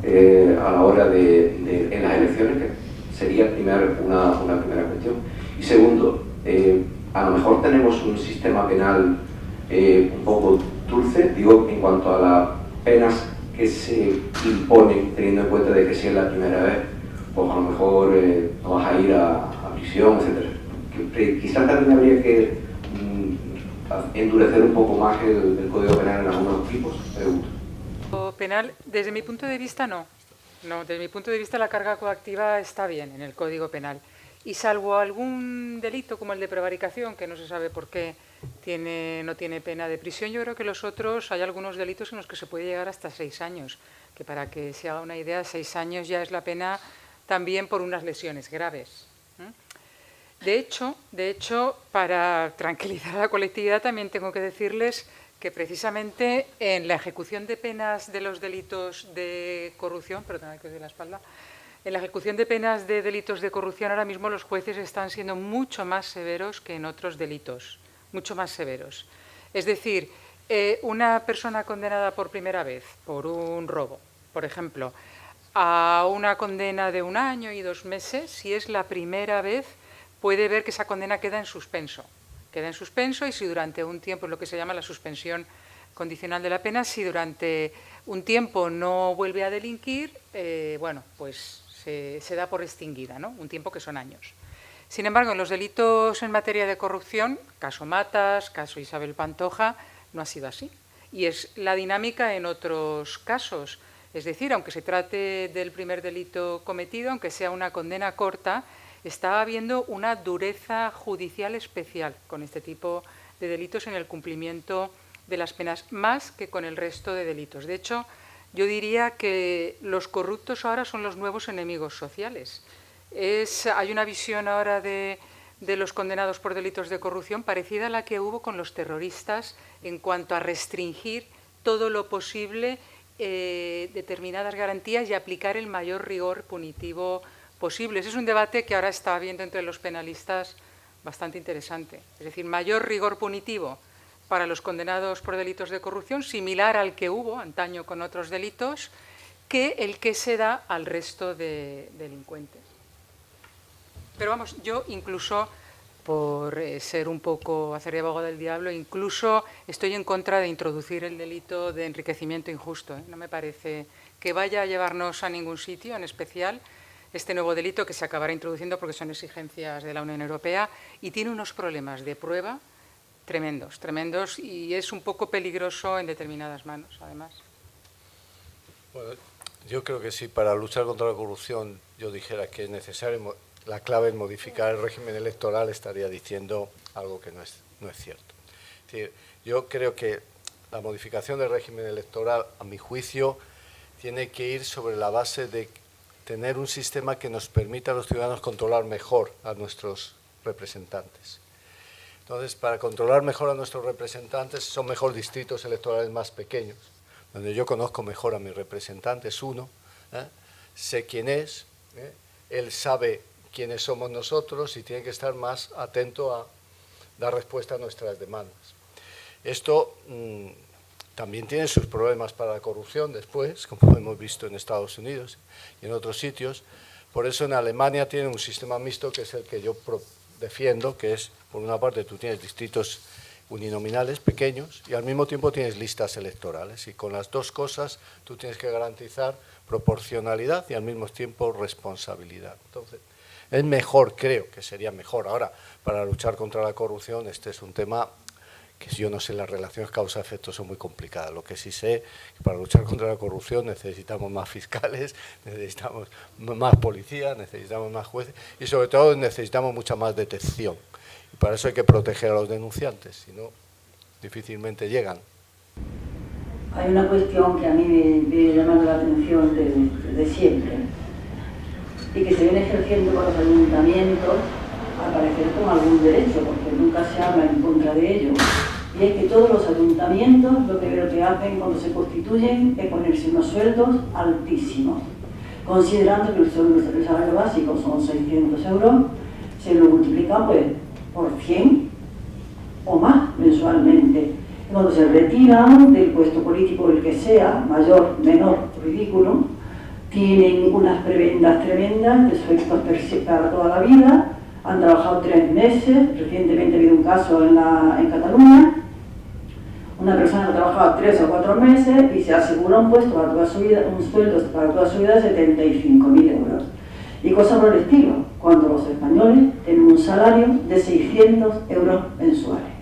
a la hora en las elecciones, que sería una primera cuestión. Y segundo, a lo mejor tenemos un sistema penal un poco dulce, digo, en cuanto a las penas que se imponen, teniendo en cuenta de que si es la primera vez, pues a lo mejor no vas a ir a prisión, etc. Quizás también habría que endurecer un poco más el Código Penal en algunos tipos, pregunto. Penal, desde mi punto de vista, no. No, desde mi punto de vista la carga coactiva está bien en el Código Penal. Y salvo algún delito como el de prevaricación, que no se sabe por qué no tiene pena de prisión, yo creo que los otros, hay algunos delitos en los que se puede llegar hasta 6 años, que para que se haga una idea, 6 años ya es la pena también por unas lesiones graves. De hecho, para tranquilizar a la colectividad también tengo que decirles que precisamente en la ejecución de penas de los delitos de corrupción, perdón, que os doy la espalda, en la ejecución de penas de delitos de corrupción ahora mismo los jueces están siendo mucho más severos que en otros delitos, mucho más severos. Es decir, una persona condenada por primera vez por un robo, por ejemplo, a una condena de 1 año y 2 meses, si es la primera vez, puede ver que esa condena queda en suspenso. Queda en suspenso y si durante un tiempo, es lo que se llama la suspensión condicional de la pena, si durante un tiempo no vuelve a delinquir, bueno, pues se da por extinguida, ¿no? Un tiempo que son años. Sin embargo, en los delitos en materia de corrupción, caso Matas, caso Isabel Pantoja, no ha sido así. Y es la dinámica en otros casos. Es decir, aunque se trate del primer delito cometido, aunque sea una condena corta, está habiendo una dureza judicial especial con este tipo de delitos en el cumplimiento de las penas, más que con el resto de delitos. De hecho, yo diría que los corruptos ahora son los nuevos enemigos sociales. Hay una visión ahora de los condenados por delitos de corrupción parecida a la que hubo con los terroristas en cuanto a restringir todo lo posible determinadas garantías y aplicar el mayor rigor punitivo posible. Ese es un debate que ahora está habiendo entre los penalistas bastante interesante. Es decir, mayor rigor punitivo para los condenados por delitos de corrupción, similar al que hubo antaño con otros delitos, que el que se da al resto de delincuentes. Pero vamos, yo incluso, por ser un poco hacer de abogado del diablo, incluso estoy en contra de introducir el delito de enriquecimiento injusto. No me parece que vaya a llevarnos a ningún sitio, en especial este nuevo delito que se acabará introduciendo porque son exigencias de la Unión Europea y tiene unos problemas de prueba tremendos, y es un poco peligroso en determinadas manos, además. Bueno, yo creo que si para luchar contra la corrupción yo dijera que es necesario, la clave es modificar el régimen electoral, estaría diciendo algo que no es cierto. Es decir, yo creo que la modificación del régimen electoral, a mi juicio, tiene que ir sobre la base de tener un sistema que nos permita a los ciudadanos controlar mejor a nuestros representantes. Entonces, para controlar mejor a nuestros representantes, son mejor distritos electorales más pequeños, donde yo conozco mejor a mi representante, es uno, sé quién es, él sabe quiénes somos nosotros y tiene que estar más atento a dar respuesta a nuestras demandas. Esto también tiene sus problemas para la corrupción después, como hemos visto en Estados Unidos y en otros sitios. Por eso en Alemania tienen un sistema mixto que es el que yo defiendo, que es, por una parte, tú tienes distritos uninominales pequeños y al mismo tiempo tienes listas electorales, y con las dos cosas tú tienes que garantizar proporcionalidad y al mismo tiempo responsabilidad. Entonces, es mejor, creo que sería mejor. Ahora, para luchar contra la corrupción, este es un tema que yo no sé, las relaciones causa-efecto son muy complicadas. Lo que sí sé, que para luchar contra la corrupción necesitamos más fiscales, necesitamos más policía, necesitamos más jueces y sobre todo necesitamos mucha más detección. Y para eso hay que proteger a los denunciantes, si no, difícilmente llegan. Hay una cuestión que a mí me viene llamando la atención desde siempre y que se viene ejerciendo con los ayuntamientos, al parecer con algún derecho, porque nunca se habla en contra de ello. Y es que todos los ayuntamientos lo primero que hacen cuando se constituyen es ponerse unos sueldos altísimos, considerando que el salario básico son 600 euros, se lo multiplican pues por 100 o más mensualmente. Y cuando se retiran del puesto político, el que sea, mayor, menor, ridículo, tienen unas prebendas tremendas de sueldos para toda la vida. Han trabajado 3 meses, recientemente ha habido un caso en Cataluña, una persona que ha trabajado 3 o 4 meses y se asegura un puesto para toda su vida, un sueldo para toda su vida de 75.000 euros. Y cosas por el estilo, cuando los españoles tienen un salario de 600 euros mensuales.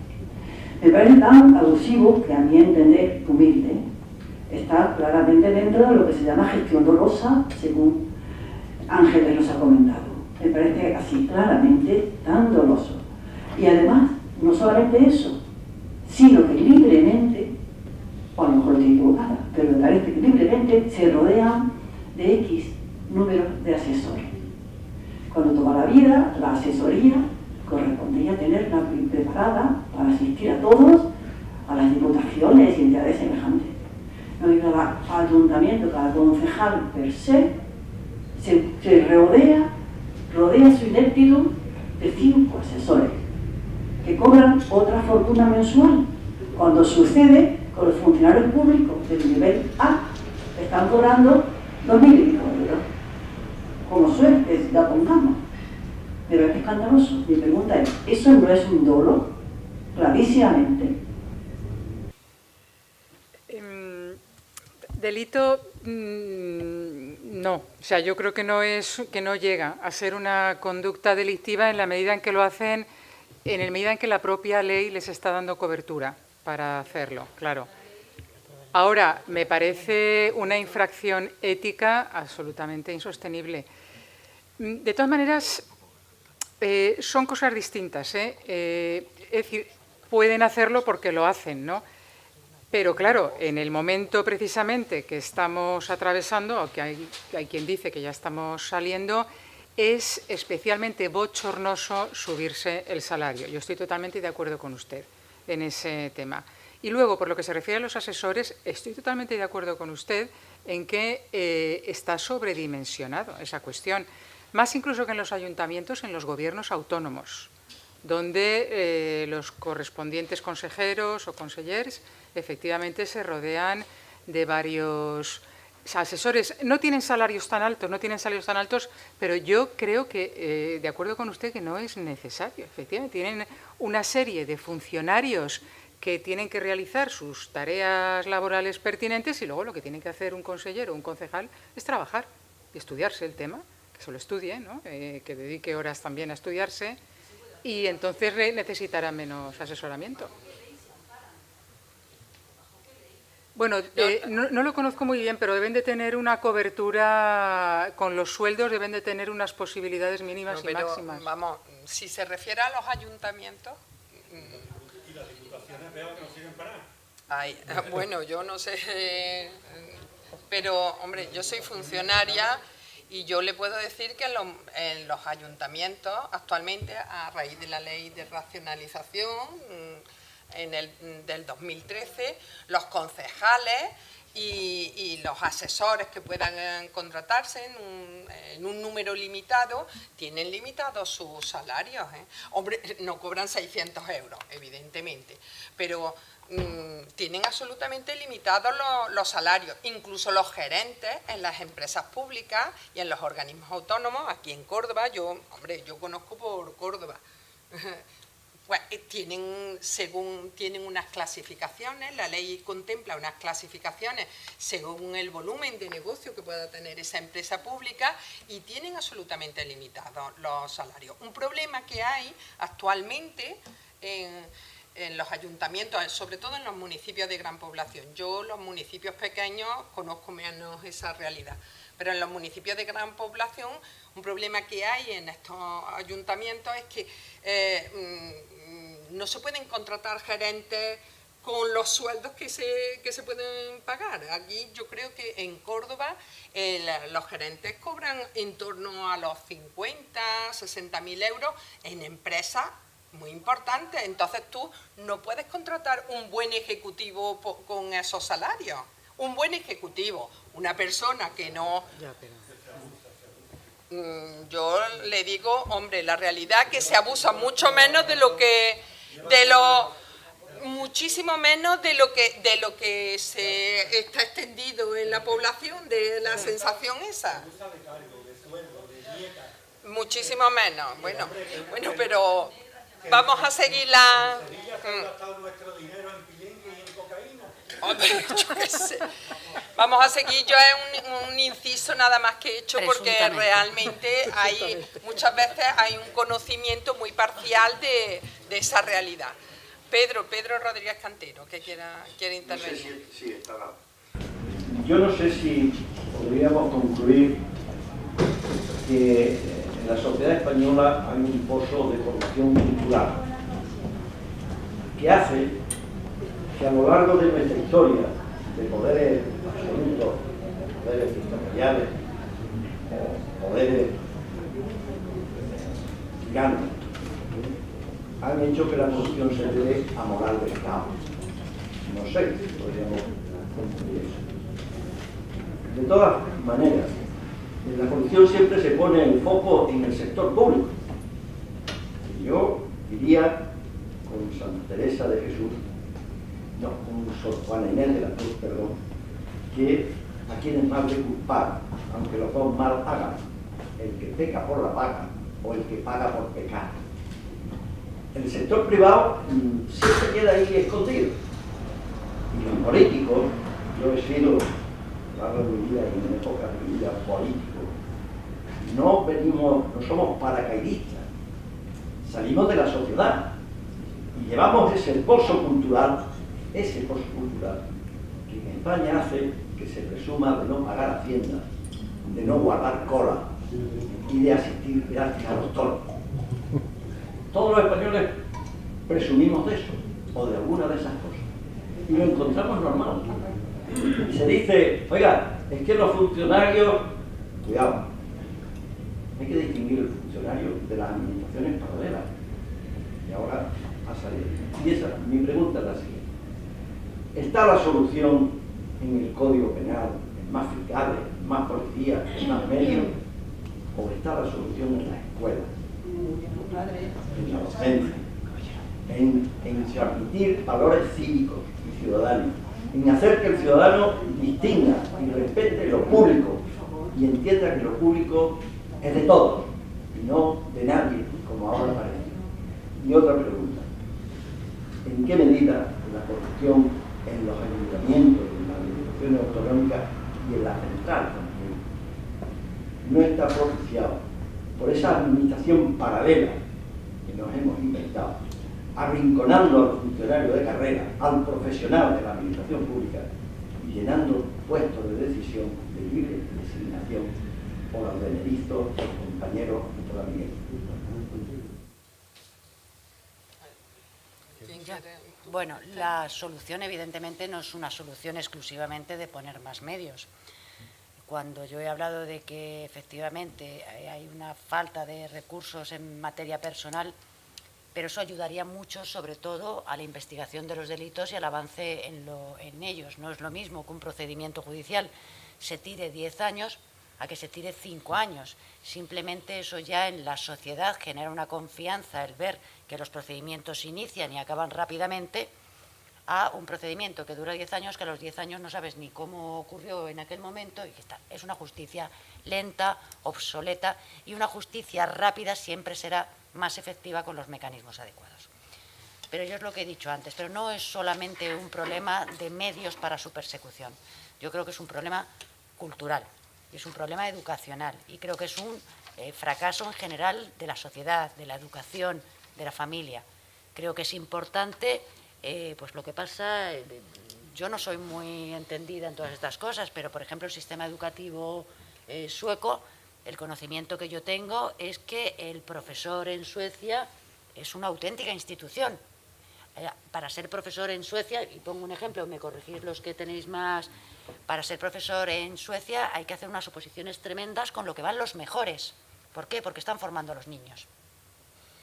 Me parece tan abusivo que, a mi entender, humilde, está claramente dentro de lo que se llama gestión dolosa, según Ángeles nos ha comentado. Me parece así claramente tan doloso. Y además, no solamente eso, sino que libremente, o a lo mejor estoy equivocada, pero me parece que libremente se rodean de X número de asesores. Cuando toma la vida, la asesoría correspondería tenerla preparada para asistir a todos, a las diputaciones y entidades semejantes. No, y cada ayuntamiento, cada concejal per se rodea su ineptitud de 5 asesores que cobran otra fortuna mensual, cuando sucede con los funcionarios públicos del nivel A, que están cobrando 2.000 euros. Como suerte, ya pongamos. Me parece escandaloso. Mi pregunta es, ¿eso no es un dolo? Clarísimamente. Delito, no. O sea, yo creo que no llega a ser una conducta delictiva en la medida en que lo hacen, en la medida en que la propia ley les está dando cobertura para hacerlo, claro. Ahora, me parece una infracción ética absolutamente insostenible. De todas maneras, son cosas distintas, ¿eh? Es decir, pueden hacerlo porque lo hacen, ¿no? Pero claro, en el momento precisamente que estamos atravesando, o que hay quien dice que ya estamos saliendo, es especialmente bochornoso subirse el salario. Yo estoy totalmente de acuerdo con usted en ese tema. Y luego, por lo que se refiere a los asesores, estoy totalmente de acuerdo con usted en que está sobredimensionado esa cuestión, más incluso que en los ayuntamientos, en los gobiernos autónomos, donde los correspondientes consejeros o consellers efectivamente se rodean de varios asesores. No tienen salarios tan altos, pero yo creo que, de acuerdo con usted, que no es necesario. Efectivamente, tienen una serie de funcionarios que tienen que realizar sus tareas laborales pertinentes y luego lo que tiene que hacer un consejero o un concejal es trabajar y estudiarse el tema, que se lo estudie, ¿no? Que dedique horas también a estudiarse y entonces necesitará menos asesoramiento. Bueno, no lo conozco muy bien, pero deben de tener una cobertura con los sueldos, deben de tener unas posibilidades mínimas y máximas. Vamos, si se refiere a los ayuntamientos... Y las diputaciones veo que no siguen paradas. Ay, bueno, yo no sé, pero hombre, yo soy funcionaria Y yo le puedo decir que en los ayuntamientos actualmente, a raíz de la ley de racionalización del 2013, los concejales y los asesores que puedan contratarse en un número limitado, tienen limitados sus salarios, ¿eh? Hombre, no cobran 600 euros, evidentemente, pero tienen absolutamente limitados los salarios. Incluso los gerentes en las empresas públicas y en los organismos autónomos, aquí en Córdoba, yo conozco por Córdoba, pues tienen unas clasificaciones, la ley contempla unas clasificaciones según el volumen de negocio que pueda tener esa empresa pública y tienen absolutamente limitados los salarios. Un problema que hay actualmente en los ayuntamientos, sobre todo en los municipios de gran población. Yo los municipios pequeños conozco menos esa realidad, pero en los municipios de gran población un problema que hay en estos ayuntamientos es que no se pueden contratar gerentes con los sueldos que se pueden pagar. Aquí yo creo que en Córdoba los gerentes cobran en torno a los 50, 60.000 euros en empresas muy importantes. Entonces tú no puedes contratar un buen ejecutivo con esos salarios. Un buen ejecutivo, una persona que no... Yo le digo, hombre, la realidad es que se abusa mucho menos muchísimo menos de lo que se está extendido en la población, de la sensación esa. Muchísimo menos. Bueno, pero vamos a seguir la... Yo qué sé. Vamos a seguir, yo es un inciso nada más que he hecho porque realmente muchas veces hay un conocimiento muy parcial de esa realidad. Pedro Rodríguez Cantero, que quiere intervenir. Sí, está bien. Yo no sé si podríamos concluir que en la sociedad española hay un pozo de corrupción cultural que hace que a lo largo de nuestra historia de poderes absolutos, poderes dictatoriales o poderes tiranos, han hecho que la corrupción se debe a moral del Estado. No sé si podríamos concluir eso. De todas maneras, la corrupción siempre se pone el foco en el sector público. Y yo diría con Santa Teresa de Jesús, no, con Sor Juana Inés de la Cruz, perdón, que a quien es más de culpar, aunque los dos mal hagan, el que peca por la paga o el que paga por pecar. El sector privado siempre queda ahí escondido. Y los políticos, yo he sido, a lo largo de mi vida y en época de mi vida político, no somos paracaidistas, salimos de la sociedad y llevamos ese pozo cultural que en España hace que se presuma de no pagar hacienda, de no guardar cola y de asistir gratis a los toros. Todos los españoles presumimos de eso, o de alguna de esas cosas, y lo encontramos normal. Y se dice, oiga, es que los funcionarios, cuidado, hay que distinguir el funcionario de las administraciones paralelas, y ahora ha salido. Y mi pregunta es la siguiente. ¿Está la solución en el Código Penal, en más fiscales, en más policías, en más medios? ¿O está la solución en las escuelas, en la docencia, en transmitir valores cívicos y ciudadanos, en hacer que el ciudadano distinga y respete lo público y entienda que lo público es de todos y no de nadie, como ahora parece? Y otra pregunta. ¿En qué medida la corrupción en los ayuntamientos, en las administraciones autonómicas y en la central también no está propiciado por esa administración paralela que nos hemos inventado, arrinconando al funcionario de carrera, al profesional de la administración pública y llenando puestos de decisión de libre designación por los beneficios, compañeros y toda Miguel? Bueno, la solución evidentemente no es una solución exclusivamente de poner más medios. cuando yo he hablado de que efectivamente hay una falta de recursos en materia personal, pero eso ayudaría mucho, sobre todo, a la investigación de los delitos y al avance en ellos. No es lo mismo que un procedimiento judicial se tire 10 años a que se tire 5 años. Simplemente eso ya en la sociedad genera una confianza, el ver que los procedimientos se inician y acaban rápidamente, a un procedimiento que dura 10 años, que a los 10 años no sabes ni cómo ocurrió en aquel momento y que es una justicia lenta, obsoleta, y una justicia rápida siempre será más efectiva con los mecanismos adecuados. Pero yo es lo que he dicho antes, pero no es solamente un problema de medios para su persecución. Yo creo que es un problema cultural, y es un problema educacional, y creo que es un fracaso en general de la sociedad, de la educación, de la familia. Creo que es importante, pues lo que pasa, yo no soy muy entendida en todas estas cosas, pero por ejemplo el sistema educativo sueco, el conocimiento que yo tengo es que el profesor en Suecia es una auténtica institución. Para ser profesor en Suecia, y pongo un ejemplo, me corregís los que tenéis más, para ser profesor en Suecia hay que hacer unas oposiciones tremendas con lo que van los mejores. ¿Por qué? Porque están formando a los niños.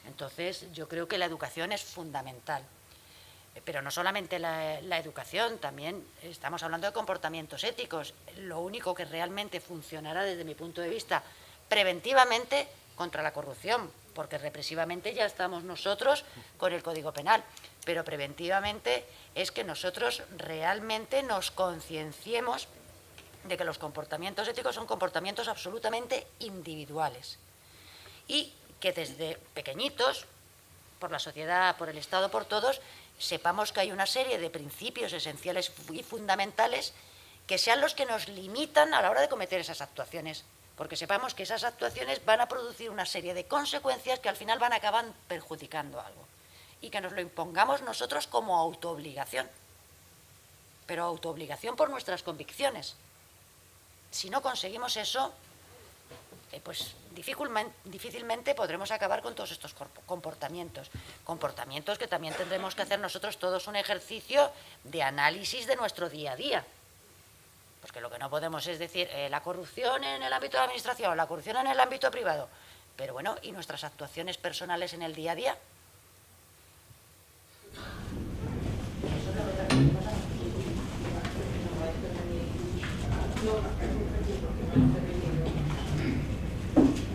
Entonces, yo creo que la educación es fundamental. Pero no solamente la educación, también estamos hablando de comportamientos éticos. Lo único que realmente funcionará desde mi punto de vista preventivamente contra la corrupción, porque represivamente ya estamos nosotros con el Código Penal, pero preventivamente es que nosotros realmente nos concienciemos de que los comportamientos éticos son comportamientos absolutamente individuales y que desde pequeñitos, por la sociedad, por el Estado, por todos, sepamos que hay una serie de principios esenciales y fundamentales que sean los que nos limitan a la hora de cometer esas actuaciones, porque sepamos que esas actuaciones van a producir una serie de consecuencias que al final van a acabar perjudicando algo y que nos lo impongamos nosotros como autoobligación, pero autoobligación por nuestras convicciones. Si no conseguimos eso, pues difícilmente podremos acabar con todos estos comportamientos que también tendremos que hacer nosotros todos un ejercicio de análisis de nuestro día a día. Porque lo que no podemos es decir la corrupción en el ámbito de la administración, la corrupción en el ámbito privado. Pero bueno, ¿y nuestras actuaciones personales en el día a día?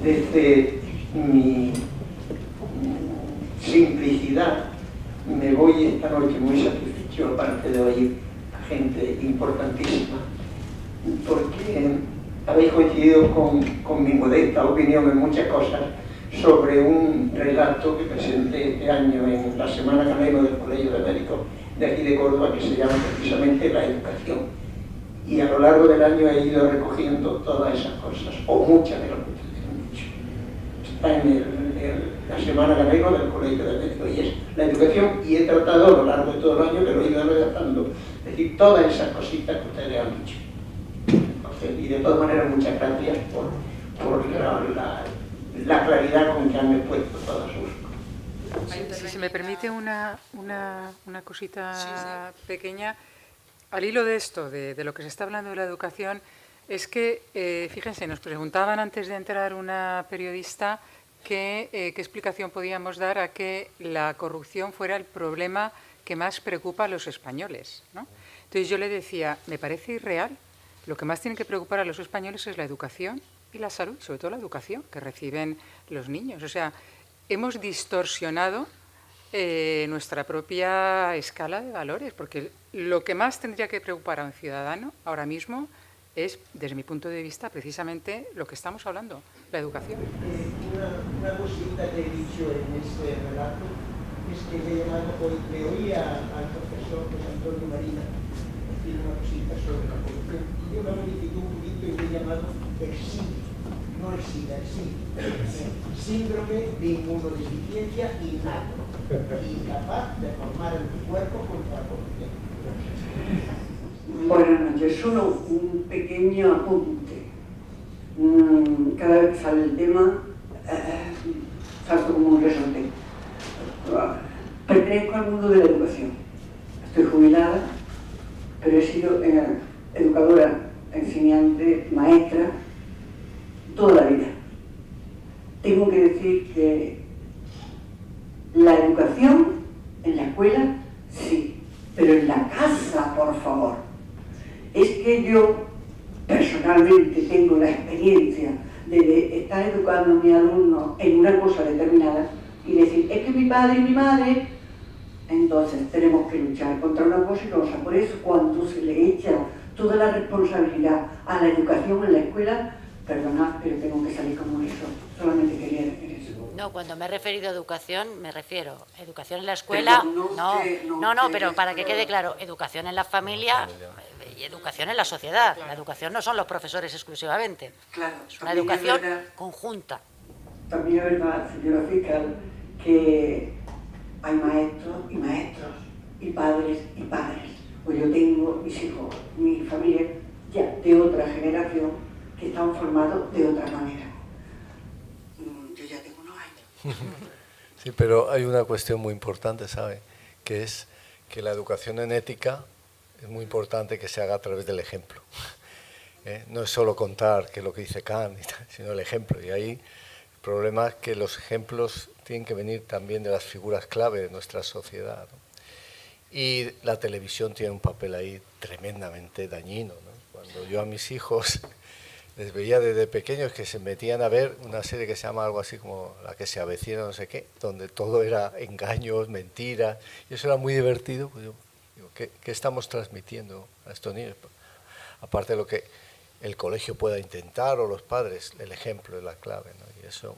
Desde mi simplicidad me voy esta noche muy satisfecho, aparte de oír a gente importantísima, porque habéis coincidido con mi modesta opinión en muchas cosas sobre un relato que presenté este año en la Semana Canelo del Colegio de Médicos de aquí de Córdoba, que se llama precisamente La Educación. Y a lo largo del año he ido recogiendo todas esas cosas, o muchas de lo que ustedes han dicho. Está en la Semana Canelo del Colegio de Médicos, y es la educación, y he tratado a lo largo de todo el año, que lo he ido redactando, es decir, todas esas cositas que ustedes han dicho. Y de todas maneras, muchas gracias por la claridad con que han expuesto todas sus... Si se me permite una cosita pequeña, al hilo de esto, de lo que se está hablando de la educación, es que, fíjense, nos preguntaban antes de entrar una periodista qué explicación podíamos dar a que la corrupción fuera el problema que más preocupa a los españoles, ¿no? Entonces yo le decía, me parece irreal. Lo que más tiene que preocupar a los españoles es la educación y la salud, sobre todo la educación que reciben los niños. O sea, hemos distorsionado nuestra propia escala de valores, porque lo que más tendría que preocupar a un ciudadano ahora mismo es, desde mi punto de vista, precisamente lo que estamos hablando, la educación. Una cosita que he dicho en este relato es que le oía al profesor José Antonio Marina decir una cosita sobre la corrupción, y yo la modifiqué un poquito y le he llamado el SIDA, no el SIDA, el SIDA, síndrome de inmunodeficiencia innato, incapaz de formar en tu cuerpo contra la corrupción. Buenas noches, solo un pequeño apunte. Cada vez que sale el tema, salto como un resorte. Pertenezco al mundo de la educación. Estoy jubilada, pero he sido educadora en enseñante, maestra, toda la vida. Tengo que decir que la educación en la escuela, sí, pero en la casa, por favor. Es que yo personalmente tengo la experiencia de estar educando a mi alumno en una cosa determinada y decir, es que mi padre y mi madre, entonces tenemos que luchar contra una cosa y otra. Por eso cuando se le echa toda la responsabilidad a la educación en la escuela, perdonad, pero tengo que salir como eso. Solamente quería decir eso. No, cuando me he referido a educación, me refiero a educación en la escuela, no, pero para que quede claro, educación en la familia y educación en la sociedad. La educación no son los profesores exclusivamente, Claro, es una educación conjunta. También es verdad, señora fiscal, que hay maestros y maestros, y padres y padres. Pues yo tengo mis hijos, mi familia, ya de otra generación, que están formados de otra manera. Yo ya tengo unos años. Sí, pero hay una cuestión muy importante, ¿sabe? Que es que la educación en ética es muy importante que se haga a través del ejemplo. No es solo contar qué es lo que dice Kant, sino el ejemplo. Y ahí el problema es que los ejemplos tienen que venir también de las figuras clave de nuestra sociedad, ¿no? Y la televisión tiene un papel ahí tremendamente dañino, ¿no? Cuando yo a mis hijos les veía desde pequeños que se metían a ver una serie que se llama algo así como La que se avecina, no sé qué, donde todo era engaños, mentiras, y eso era muy divertido. Pues yo digo, ¿qué estamos transmitiendo a estos niños? Aparte de lo que el colegio pueda intentar o los padres, el ejemplo es la clave, ¿no? Y eso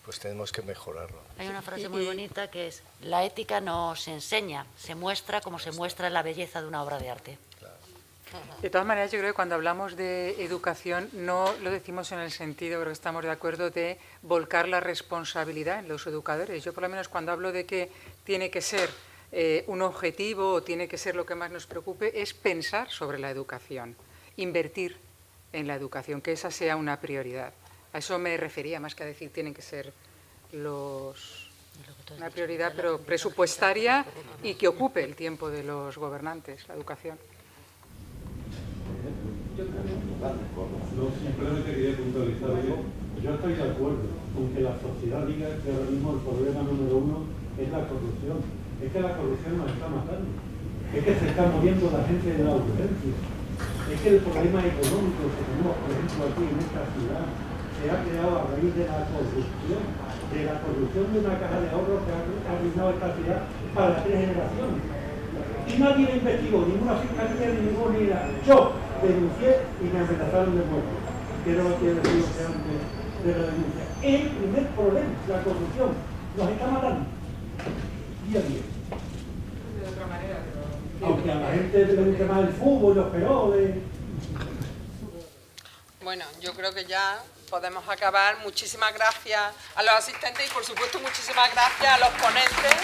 pues tenemos que mejorarlo. Hay una frase muy bonita que es: la ética no se enseña, se muestra como se muestra la belleza de una obra de arte. De todas maneras, yo creo que cuando hablamos de educación no lo decimos en el sentido, creo que estamos de acuerdo, de volcar la responsabilidad en los educadores. Yo por lo menos cuando hablo de que tiene que ser un objetivo o tiene que ser lo que más nos preocupe, es pensar sobre la educación, invertir en la educación, que esa sea una prioridad. A eso me refería, más que a decir tienen que ser una prioridad, pero presupuestaria y que ocupe el tiempo de los gobernantes, la educación. No, simplemente quería puntualizar yo estoy de acuerdo con que la sociedad diga que ahora mismo el problema número uno es la corrupción. Es que la corrupción nos está matando. Es que se está muriendo la gente de la urgencia. Es que el problema económico que tenemos, por ejemplo, aquí en esta ciudad, se ha creado a raíz de la corrupción de una caja de ahorros que ha arruinado esta ciudad para 3 generaciones. Y nadie lo investigó, ninguna fiscalía, ni ninguna unidad. Yo denuncié y me amenazaron de muerte. Quiero lo que he decidido antes de la denuncia. El primer problema, la corrupción, nos está matando. Día a día. De otra manera, pero... Aunque a la gente le guste más el fútbol, los peores. Bueno, yo creo que ya podemos acabar. Muchísimas gracias a los asistentes y, por supuesto, muchísimas gracias a los ponentes,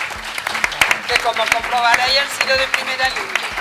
que como comprobaréis han sido de primera línea.